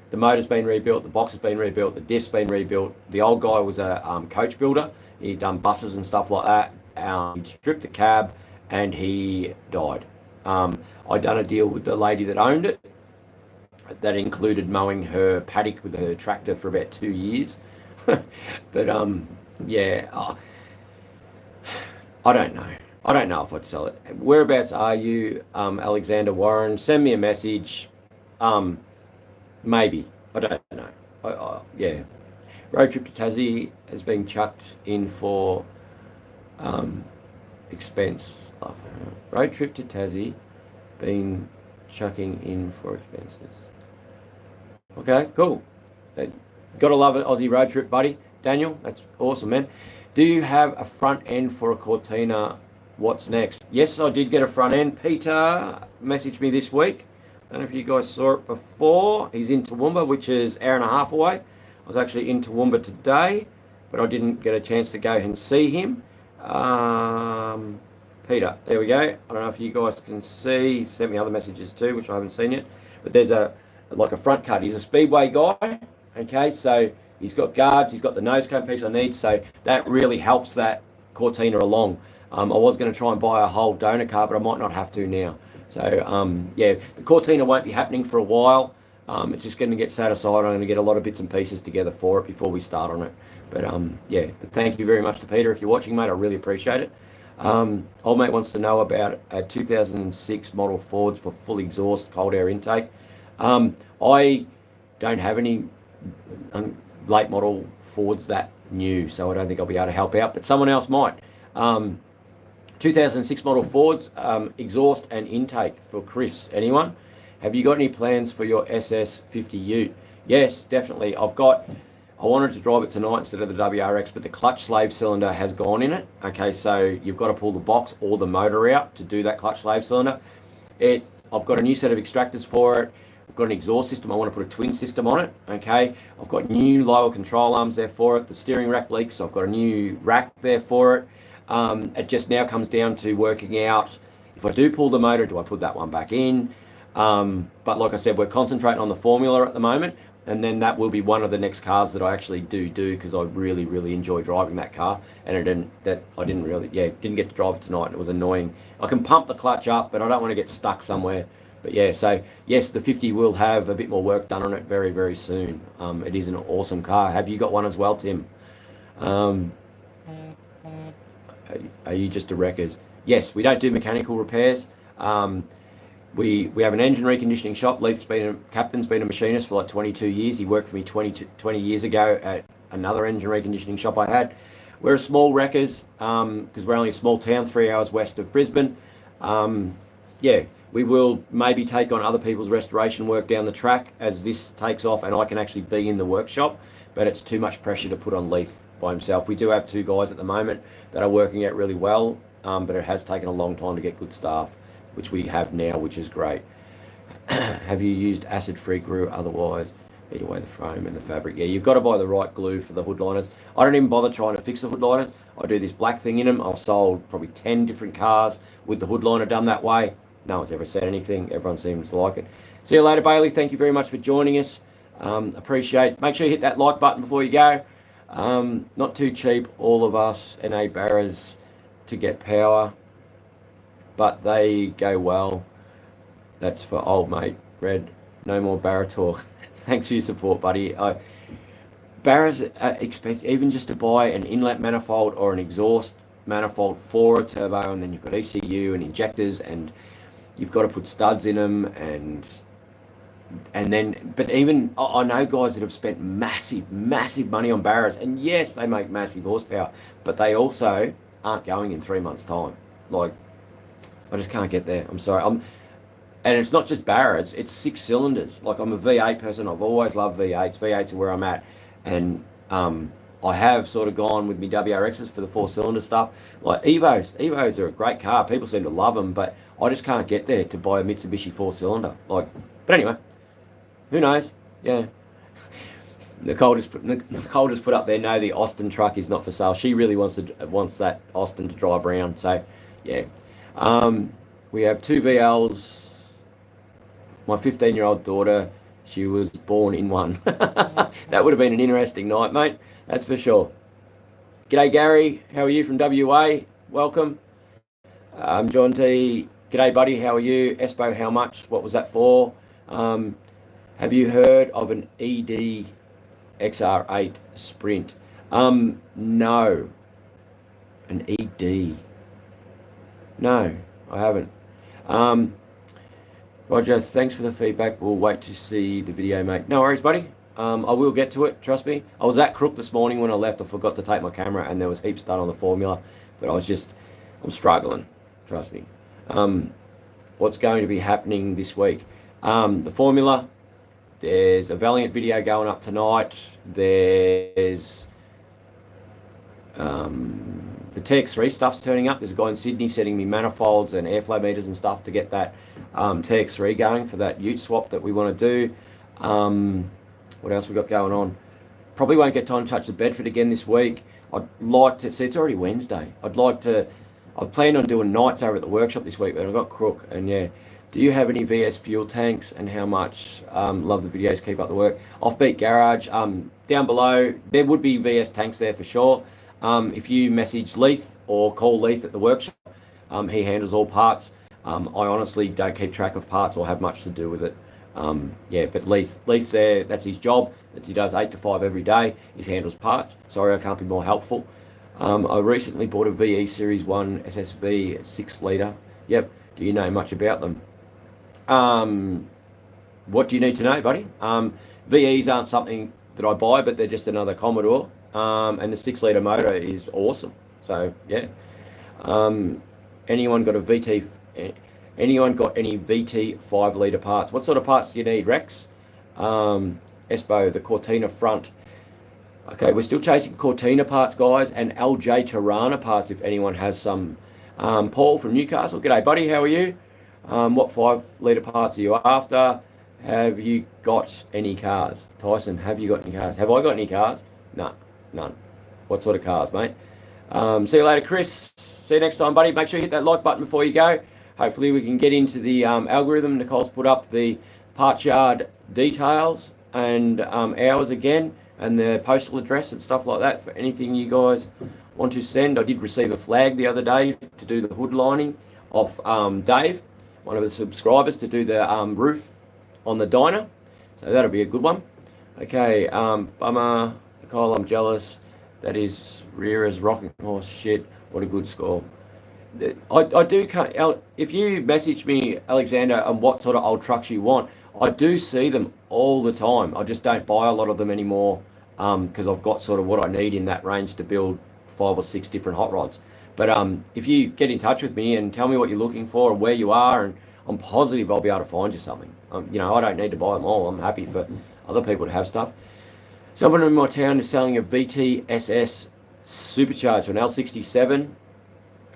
The motor's been rebuilt, the box has been rebuilt, the diff's been rebuilt. The old guy was a coach builder. He'd done buses and stuff like that. He'd stripped the cab and he died. I'd done a deal with the lady that owned it. That included mowing her paddock with her tractor for about 2 years. But yeah, I don't know. I don't know if I'd sell it. Whereabouts are you, Alexander Warren? Send me a message. Maybe. I don't know. Yeah. Road trip to Tassie has been chucked in for expense. Road trip to Tassie been chucking in for expenses. Okay, cool. Gotta love an Aussie road trip, buddy. Daniel, that's awesome, man. Do you have a front end for a Cortina? What's next? Yes, I did get a front end. Peter messaged me this week. Don't know if you guys saw it before. He's in Toowoomba, which is an hour and a half away. I was actually in Toowoomba today, but I didn't get a chance to go and see him. Peter, there we go. I don't know if you guys can see. He sent me other messages too, which I haven't seen yet. But there's a front cut. He's a speedway guy. Okay, so he's got guards. He's got the nose cone piece I need. So that really helps that Cortina along. I was going to try and buy a whole donor car, but I might not have to now. So, yeah, the Cortina won't be happening for a while. It's just going to get set aside. I'm going to get a lot of bits and pieces together for it before we start on it. But, yeah, but thank you very much to Peter. If you're watching, mate, I really appreciate it. Old mate wants to know about a 2006 model Fords for full exhaust cold air intake. I don't have any late model Fords that new, so I don't think I'll be able to help out, but someone else might. 2006 model Fords, exhaust and intake for Chris. Anyone? Have you got any plans for your SS50 Ute? Yes, definitely. I wanted to drive it tonight instead of the WRX, but the clutch slave cylinder has gone in it. Okay, so you've got to pull the box or the motor out to do that clutch slave cylinder. I've got a new set of extractors for it. I've got an exhaust system. I want to put a twin system on it. Okay, I've got new lower control arms there for it. The steering rack leaks, so I've got a new rack there for it. It just now comes down to working out, if I do pull the motor, do I put that one back in? But like I said, we're concentrating on the Formula at the moment, and then that will be one of the next cars that I actually do because I really, really enjoy driving that car, and I didn't get to drive it tonight. It was annoying. I can pump the clutch up, but I don't want to get stuck somewhere. But yeah, so yes, the 50 will have a bit more work done on it very, very soon. It is an awesome car. Have you got one as well, Tim? Are you just a wreckers? Yes, we don't do mechanical repairs. We have an engine reconditioning shop. Leith's Captain's been a machinist for like 22 years. He worked for me 20 years ago at another engine reconditioning shop I had. We're a small wreckers because we're only a small town 3 hours west of Brisbane. Yeah, we will maybe take on other people's restoration work down the track as this takes off and I can actually be in the workshop, but it's too much pressure to put on Leith by himself. We do have 2 guys at the moment that are working out really well, but it has taken a long time to get good staff, which we have now, which is great. Have you used acid-free glue? Otherwise, eat away the frame and the fabric. Yeah, you've got to buy the right glue for the hood liners. I don't even bother trying to fix the hood liners. I do this black thing in them. I've sold probably 10 different cars with the hood liner done that way. No one's ever said anything. Everyone seems to like it. See you later, Bailey. Thank you very much for joining us. Appreciate. Make sure you hit that like button before you go. Not too cheap, all of us NA Barras to get power, but they go well. That's for old mate Red, no more Barra talk. Thanks for your support, buddy. Barras are expensive, even just to buy an inlet manifold or an exhaust manifold for a turbo, and then you've got ECU and injectors, and you've got to put studs in them, and then, but even I know guys that have spent massive money on Barras, and yes, they make massive horsepower, but they also aren't going in 3 months' time. Like, I just can't get there. I'm sorry. And it's not just Barras, it's 6 cylinders. Like, I'm a V8 person. I've always loved V8s. V8s are where I'm at. And I have sort of gone with my WRXs for the 4-cylinder stuff. Like Evos are a great car. People seem to love them, but I just can't get there to buy a Mitsubishi 4-cylinder. Like, but anyway, who knows? Yeah. Nicole just put up there, no, the Austin truck is not for sale. She really wants that Austin to drive around. So, yeah. We have 2 VLs. My 15-year-old daughter, she was born in one. That would have been an interesting night, mate. That's for sure. G'day, Gary. How are you from WA? Welcome. John T. G'day, buddy. How are you? Espo, how much? What was that for? Have you heard of an ED XR8 Sprint? No. An ED. No, I haven't. Roger, thanks for the feedback. We'll wait to see the video, mate. No worries, buddy. I will get to it, trust me. I was at Crook this morning when I left. I forgot to take my camera, and there was heaps done on the formula. But I'm struggling, trust me. What's going to be happening this week? The formula, there's a Valiant video going up tonight. There's the TX3 stuff's turning up. There's a guy in Sydney sending me manifolds and airflow meters and stuff to get that TX3 going for that ute swap that we want to do. What else we got going on? Probably won't get time to touch the Bedford again this week. I'd like to see, it's already Wednesday. I've planned on doing nights over at the workshop this week, but I've got Crook. And yeah, do you have any VS fuel tanks and how much? Love the videos, keep up the work. Offbeat Garage, down below, there would be VS tanks there for sure. If you message Leith or call Leith at the workshop, he handles all parts. I honestly don't keep track of parts or have much to do with it. Yeah, but Leith's there, that's his job, that he does 8 to 5 every day. He handles parts. Sorry, I can't be more helpful. I recently bought a VE Series 1 SSV 6 litre. Yep. Do you know much about them? What do you need to know, buddy? VEs aren't something that I buy, but they're just another Commodore. And the 6 litre motor is awesome. So yeah. Anyone got any VT 5 litre parts? What sort of parts do you need, Rex? Espo, the Cortina front. Okay, we're still chasing Cortina parts, guys, and LJ Tirana parts if anyone has some. Paul from Newcastle. G'day, buddy. How are you? What 5 litre parts are you after? Have you got any cars? Tyson, have you got any cars? Have I got any cars? No, none. What sort of cars, mate? See you later, Chris. See you next time, buddy. Make sure you hit that like button before you go. Hopefully we can get into the algorithm. Nicole's put up the parts yard details and hours again, and the postal address and stuff like that for anything you guys want to send. I did receive a flag the other day to do the hood lining off Dave, one of the subscribers, to do the roof on the diner. So that'll be a good one. Okay, bummer. Nicole, I'm jealous. That is Rira's rocking horse shit. What a good score. I do, if you message me, Alexander, on what sort of old trucks you want, I do see them all the time. I just don't buy a lot of them anymore because I've got sort of what I need in that range to build 5 or 6 different hot rods. But if you get in touch with me and tell me what you're looking for and where you are, and I'm positive I'll be able to find you something. You know, I don't need to buy them all. I'm happy for other people to have stuff. Someone in my town is selling a VTSS supercharged, an L67.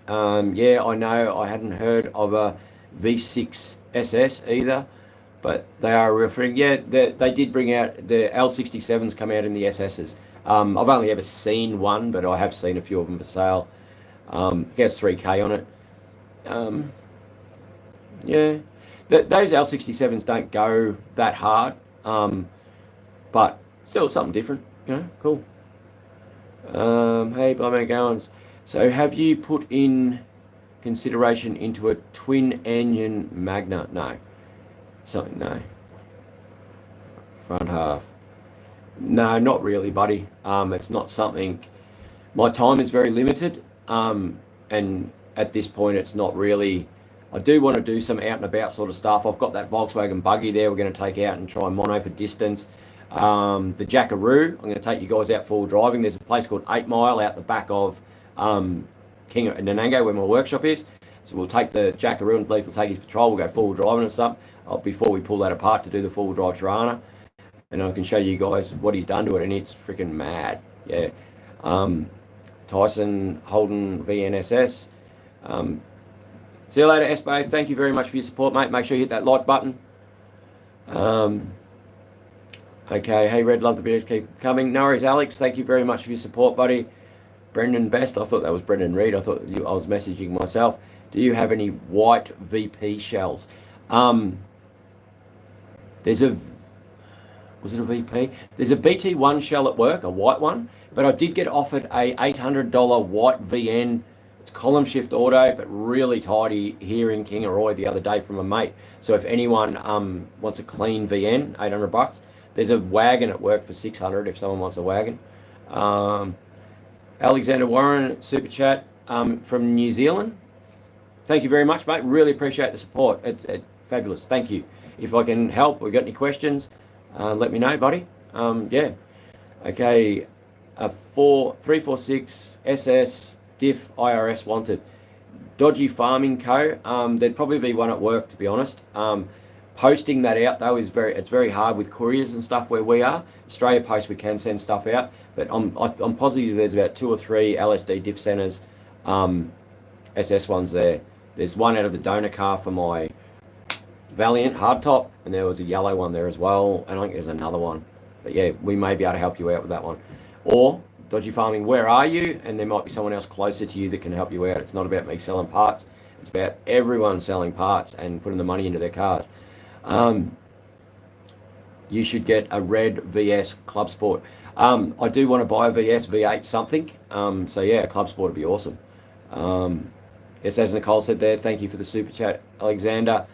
Yeah, I know I hadn't heard of a V6 SS either, but they are referring, yeah, they did bring out, the L67s come out in the SSs. I've only ever seen one, but I have seen a few of them for sale. It has 3K on it. Yeah, those L67s don't go that hard, but still something different, you know, cool. Hey, Blowman Gowans. So have you put in consideration into a twin engine Magna? No. something, no. Front half. No, not really, buddy. It's not something. My time is very limited, and at this point, it's not really. I do want to do some out and about sort of stuff. I've got that Volkswagen buggy there. We're going to take out and try mono for distance. The Jackaroo, I'm going to take you guys out for driving. There's a place called 8 Mile out the back of Nanango, where my workshop is. So we'll take the Jackaroo and Leith will take his patrol. We'll go full driving and stuff before we pull that apart to do the full drive Tirana. And I can show you guys what he's done to it, and it's freaking mad. Yeah. Tyson Holden VNSS. See you later, Espo. Thank you very much for your support, mate. Make sure you hit that like button. Okay, hey Red, love the videos, keep coming. No worries, Alex. Thank you very much for your support, buddy. Brendan Best. I thought that was Brendan Reed. I thought I was messaging myself. Do you have any white VP shells? There's a. Was it a VP? There's a BT1 shell at work, a white one, but I did get offered a $800 white VN. It's column shift auto, but really tidy here in Kingaroy the other day from a mate. So if anyone wants a clean VN, $800. There's a wagon at work for $600 if someone wants a wagon. Alexander Warren, super chat from New Zealand. Thank you very much, mate. Really appreciate the support. It's fabulous. Thank you. If I can help or got any questions, let me know, buddy. Yeah. Okay. 346 SS diff IRS wanted. Dodgy Farming Co. There'd probably be one at work, to be honest. Posting that out though is very hard with couriers and stuff where we are. Australia Post we can send stuff out, but I'm positive there's about 2 or 3 LSD diff centers, SS ones there. There's one out of the donor car for my Valiant hardtop, and there was a yellow one there as well, and I think there's another one. But yeah, we may be able to help you out with that one. Or Dodgy Farming, where are you? And there might be someone else closer to you that can help you out. It's not about me selling parts. It's about everyone selling parts and putting the money into their cars. You should get a red VS Club Sport. I do want to buy a VS V8 something. So yeah, Club Sport would be awesome. Yes, as Nicole said there, thank you for the super chat, Alexander.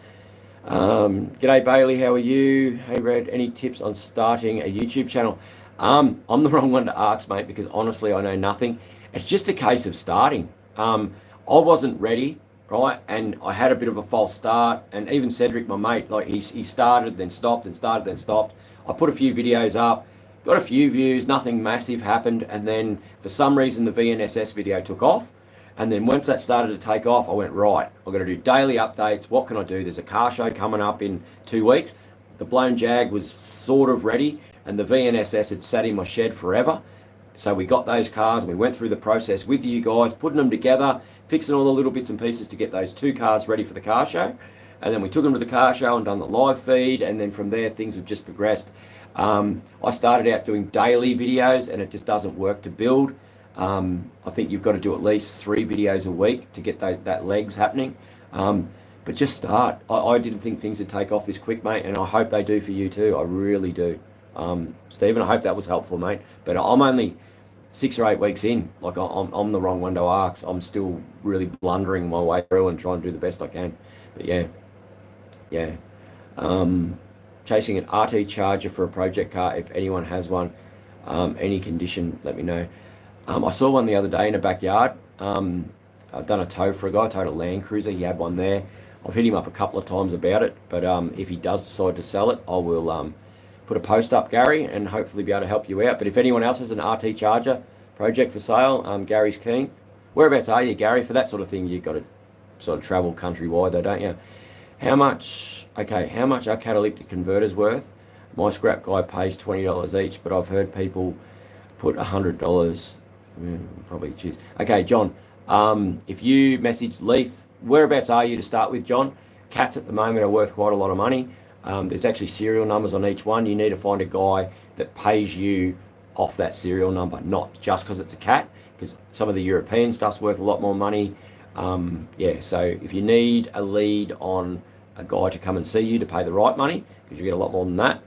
G'day Bailey, how are you? Hey Red, any tips on starting a YouTube channel? I'm the wrong one to ask, mate, because honestly I know nothing. It's just a case of starting. I wasn't ready, right? And I had a bit of a false start, and even Cedric, my mate, like he started, then stopped, and started, then stopped. I put a few videos up, got a few views, nothing massive happened, and then for some reason the VNSS video took off. And then once that started to take off, I went, right, I've got to do daily updates. What can I do? There's a car show coming up in 2 weeks. The blown Jag was sort of ready, and the VNSS had sat in my shed forever. So we got those cars, and we went through the process with you guys, putting them together, fixing all the little bits and pieces to get those 2 cars ready for the car show. And then we took them to the car show and done the live feed, and then from there, things have just progressed. I started out doing daily videos, and it just doesn't work to build. I think you've got to do at least 3 videos a week to get that legs happening. But just start. I didn't think things would take off this quick, mate, and I hope they do for you too. I really do. Stephen, I hope that was helpful, mate. But I'm only 6 or 8 weeks in. Like I'm the wrong one to ask. I'm still really blundering my way through and trying to do the best I can. But yeah. Chasing an RT Charger for a project car. If anyone has one, any condition, let me know. I saw one the other day in a backyard. I've done a tow for a guy, towed a Land Cruiser. He had one there. I've hit him up a couple of times about it, but if he does decide to sell it, I will put a post up, Gary, and hopefully be able to help you out. But if anyone else has an RT Charger project for sale, Gary's keen. Whereabouts are you, Gary? For that sort of thing, you've got to sort of travel countrywide though, don't you? How much are catalytic converters worth? My scrap guy pays $20 each, but I've heard people put $100. Probably choose. Okay, John, if you message Leith, whereabouts are you to start with, John? Cats at the moment are worth quite a lot of money. There's actually serial numbers on each one. You need to find a guy that pays you off that serial number, not just because it's a cat, because some of the European stuff's worth a lot more money. Yeah, so if you need a lead on a guy to come and see you to pay the right money, because you get a lot more than that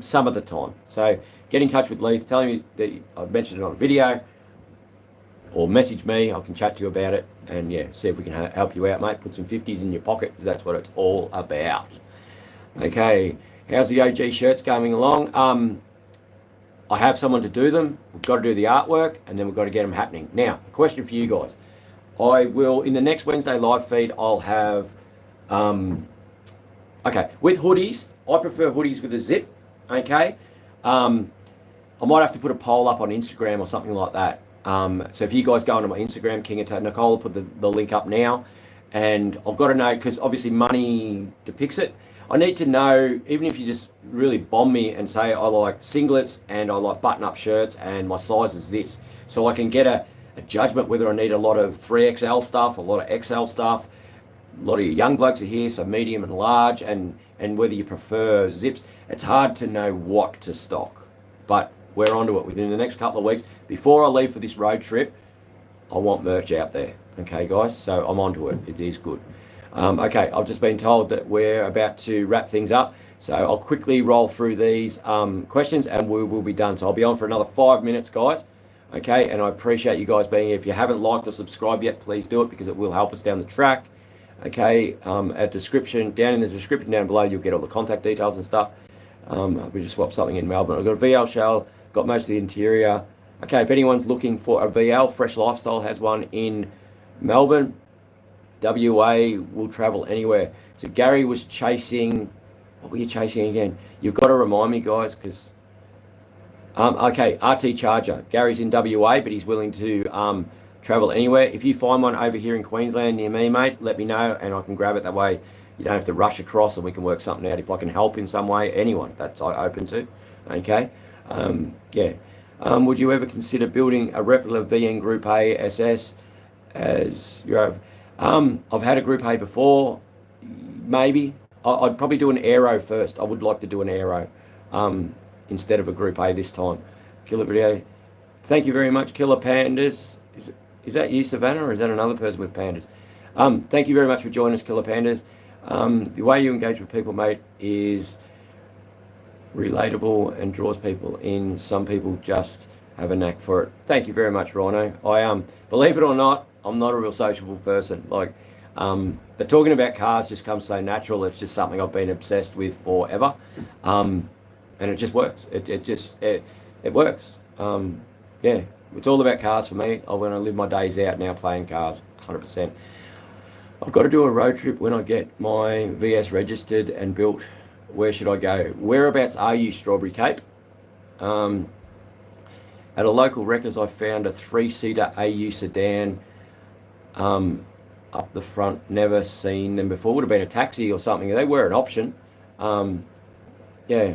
some of the time. So get in touch with Leith, tell him that I've mentioned it on a video, or message me, I can chat to you about it, and yeah, see if we can help you out, mate. Put some 50s in your pocket, because that's what it's all about. Okay, how's the OG shirts going along? I have someone to do them. We've got to do the artwork, and then we've got to get them happening. Now, a question for you guys. I will, in the next Wednesday live feed, I'll have, okay, with hoodies, I prefer hoodies with a zip, okay? I might have to put a poll up on Instagram or something like that. So if you guys go onto my Instagram, Kingatow, Nicole will put the link up now. And I've got to know, because obviously money depicts it. I need to know, even if you just really bomb me and say I like singlets and I like button-up shirts and my size is this, so I can get a judgment whether I need a lot of 3XL stuff, a lot of XL stuff. A lot of you young blokes are here, so medium and large, and whether you prefer zips. It's hard to know what to stock, but we're onto it. Within the next couple of weeks, before I leave for this road trip, I want merch out there. Okay, guys, so I'm onto it. It is good. Okay, I've just been told that we're about to wrap things up, so I'll quickly roll through these questions and we will be done. So I'll be on for another 5 minutes, guys. Okay, and I appreciate you guys being here. If you haven't liked or subscribed yet, please do it, because it will help us down the track. Okay, down in the description down below, you'll get all the contact details and stuff. We just swapped something in Melbourne. I've got a VL shell, got most of the interior. Okay, if anyone's looking for a VL, Fresh Lifestyle has one in Melbourne. WA will travel anywhere. So Gary was chasing, what were you chasing again? You've got to remind me, guys, because, okay, RT Charger. Gary's in WA, but he's willing to travel anywhere. If you find one over here in Queensland near me, mate, let me know and I can grab it. That way you don't have to rush across and we can work something out. If I can help in some way, anyone, that's open to. Okay, yeah. Would you ever consider building a replica VN Group A SS as your? I've had a Group A before. Maybe I'd probably do an Aero first. I would like to do an Aero instead of a Group A this time. Killer video. Thank you very much, Killer Pandas. Is that you, Savannah, or is that another person with pandas? Thank you very much for joining us, Killer Pandas. The way you engage with people, mate, is relatable and draws people in. Some people just have a knack for it. Thank you very much, Rhino. I believe it or not, I'm not a real sociable person. Like, but talking about cars just comes so natural. It's just something I've been obsessed with forever, and it just works. It works. Yeah, it's all about cars for me. I want to live my days out now playing cars, 100%. I've got to do a road trip when I get my VS registered and built. Where should I go? Whereabouts are you, Strawberry Cape? At a local Wreckers, I found a 3-seater AU sedan up the front. Never seen them before. Would have been a taxi or something. They were an option. Yeah.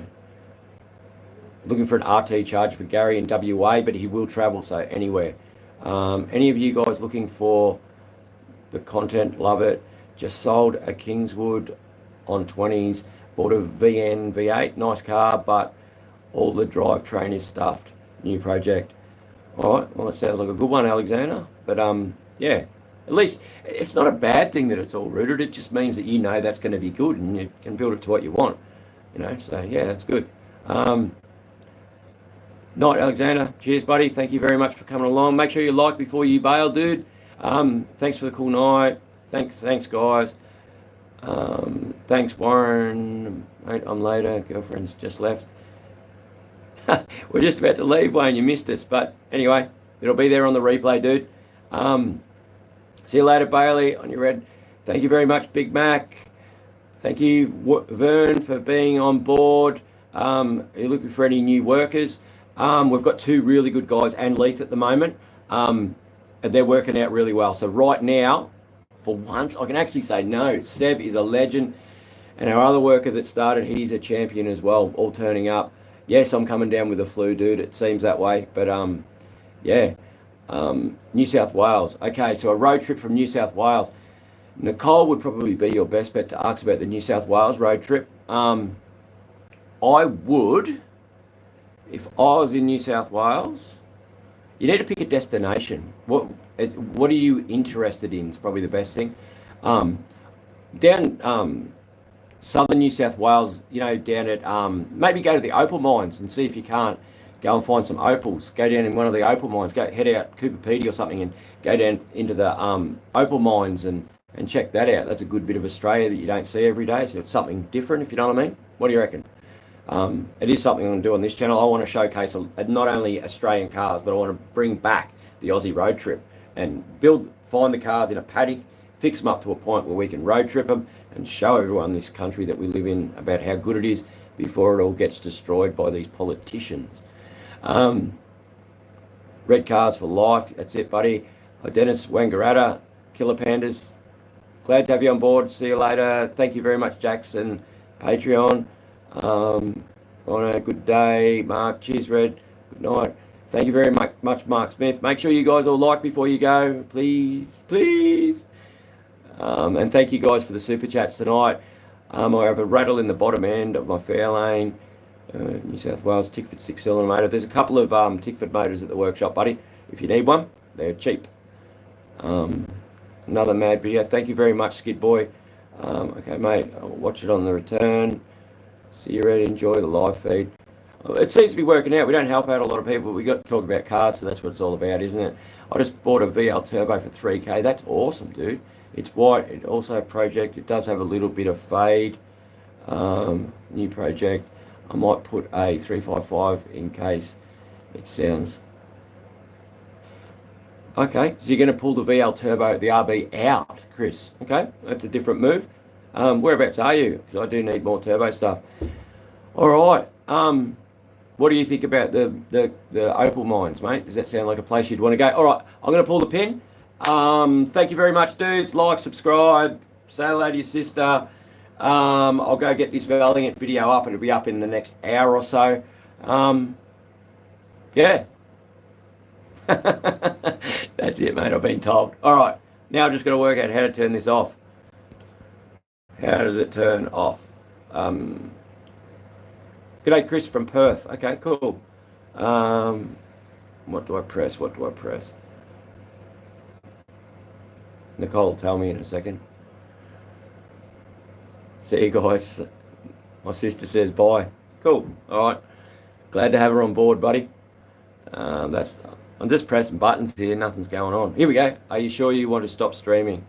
Looking for an RT charge for Gary in WA, but he will travel, so anywhere. Any of you guys looking for the content? Love it. Just sold a Kingswood on 20s. Bought a VN V8. Nice car, but all the drivetrain is stuffed. New project. All right. Well, it sounds like a good one, Alexander. But yeah. At least it's not a bad thing that it's all rooted. It just means that you know that's going to be good and you can build it to what you want. You know. So yeah, that's good. Night, Alexander. Cheers, buddy. Thank you very much for coming along. Make sure you like before you bail, dude. Thanks for the cool night. Thanks, guys. Thanks, Warren. Mate, I'm later. Girlfriend's just left. We're just about to leave, Wayne. You missed us. But anyway, it'll be there on the replay, dude. See you later, Bailey, on your red. Thank you very much, Big Mac. Thank you, Vern, for being on board. Are you looking for any new workers? We've got 2 really good guys and Leith at the moment. And they're working out really well. So right now, for once, I can actually say no. Seb is a legend. And our other worker that started, he's a champion as well, all turning up. Yes, I'm coming down with the flu, dude. It seems that way. But, yeah. New South Wales. Okay, so a road trip from New South Wales. Nicole would probably be your best bet to ask about the New South Wales road trip. I would, if I was in New South Wales, you need to pick a destination. What are you interested in? It's probably the best thing. Down southern New South Wales, you know, down at maybe go to the opal mines and see if you can't go and find some opals. Go down in one of the opal mines. Head out Cooper Pedy or something and go down into the opal mines and and check that out. That's a good bit of Australia that you don't see every day, so it's something different, if you know what I mean. What do you reckon? It is something I'm going to do on this channel. I want to showcase not only Australian cars, but I want to bring back the Aussie road trip and find the cars in a paddock, fix them up to a point where we can road trip them and show everyone this country that we live in about how good it is before it all gets destroyed by these politicians. Red cars for life. That's it, buddy. Dennis Wangaratta, Killer Pandas. Glad to have you on board. See you later. Thank you very much, Jackson. Patreon. On a good day, Mark. Cheers, Red. Good night. Thank you very much, Mark Smith. Make sure you guys all like before you go, please, please. And thank you guys for the super chats tonight. I have a rattle in the bottom end of my Fairlane, New South Wales Tickford 6-cylinder motor. There's a couple of Tickford motors at the workshop, buddy. If you need one, they're cheap. Another mad video. Thank you very much, Skid Boy. Okay, mate, I'll watch it on the return. See you ready. Enjoy the live feed. It seems to be working out. We don't help out a lot of people. We got to talk about cars, so that's what it's all about, isn't it? I just bought a VL Turbo for 3K. That's awesome, dude. It's white. It also project. It does have a little bit of fade. New project. I might put a 355 in case it sounds. Okay, so you're going to pull the VL Turbo, the RB out, Chris. Okay, that's a different move. Whereabouts are you? Because I do need more turbo stuff. All right. What do you think about the Opal mines, mate? Does that sound like a place you'd want to go? All right, I'm going to pull the pin. Thank you very much, dudes. Like, subscribe, say hello to your sister. I'll go get this Valiant video up. It'll be up in the next hour or so. Yeah. That's it, mate. I've been told. All right. Now I'm just going to work out how to turn this off. How does it turn off? G'day, Chris from Perth. Okay, cool. What do I press? What do I press? Nicole will tell me in a second. See you guys. My sister says bye. Cool. All right. Glad to have her on board, buddy. I'm just pressing buttons here. Nothing's going on. Here we go. Are you sure you want to stop streaming?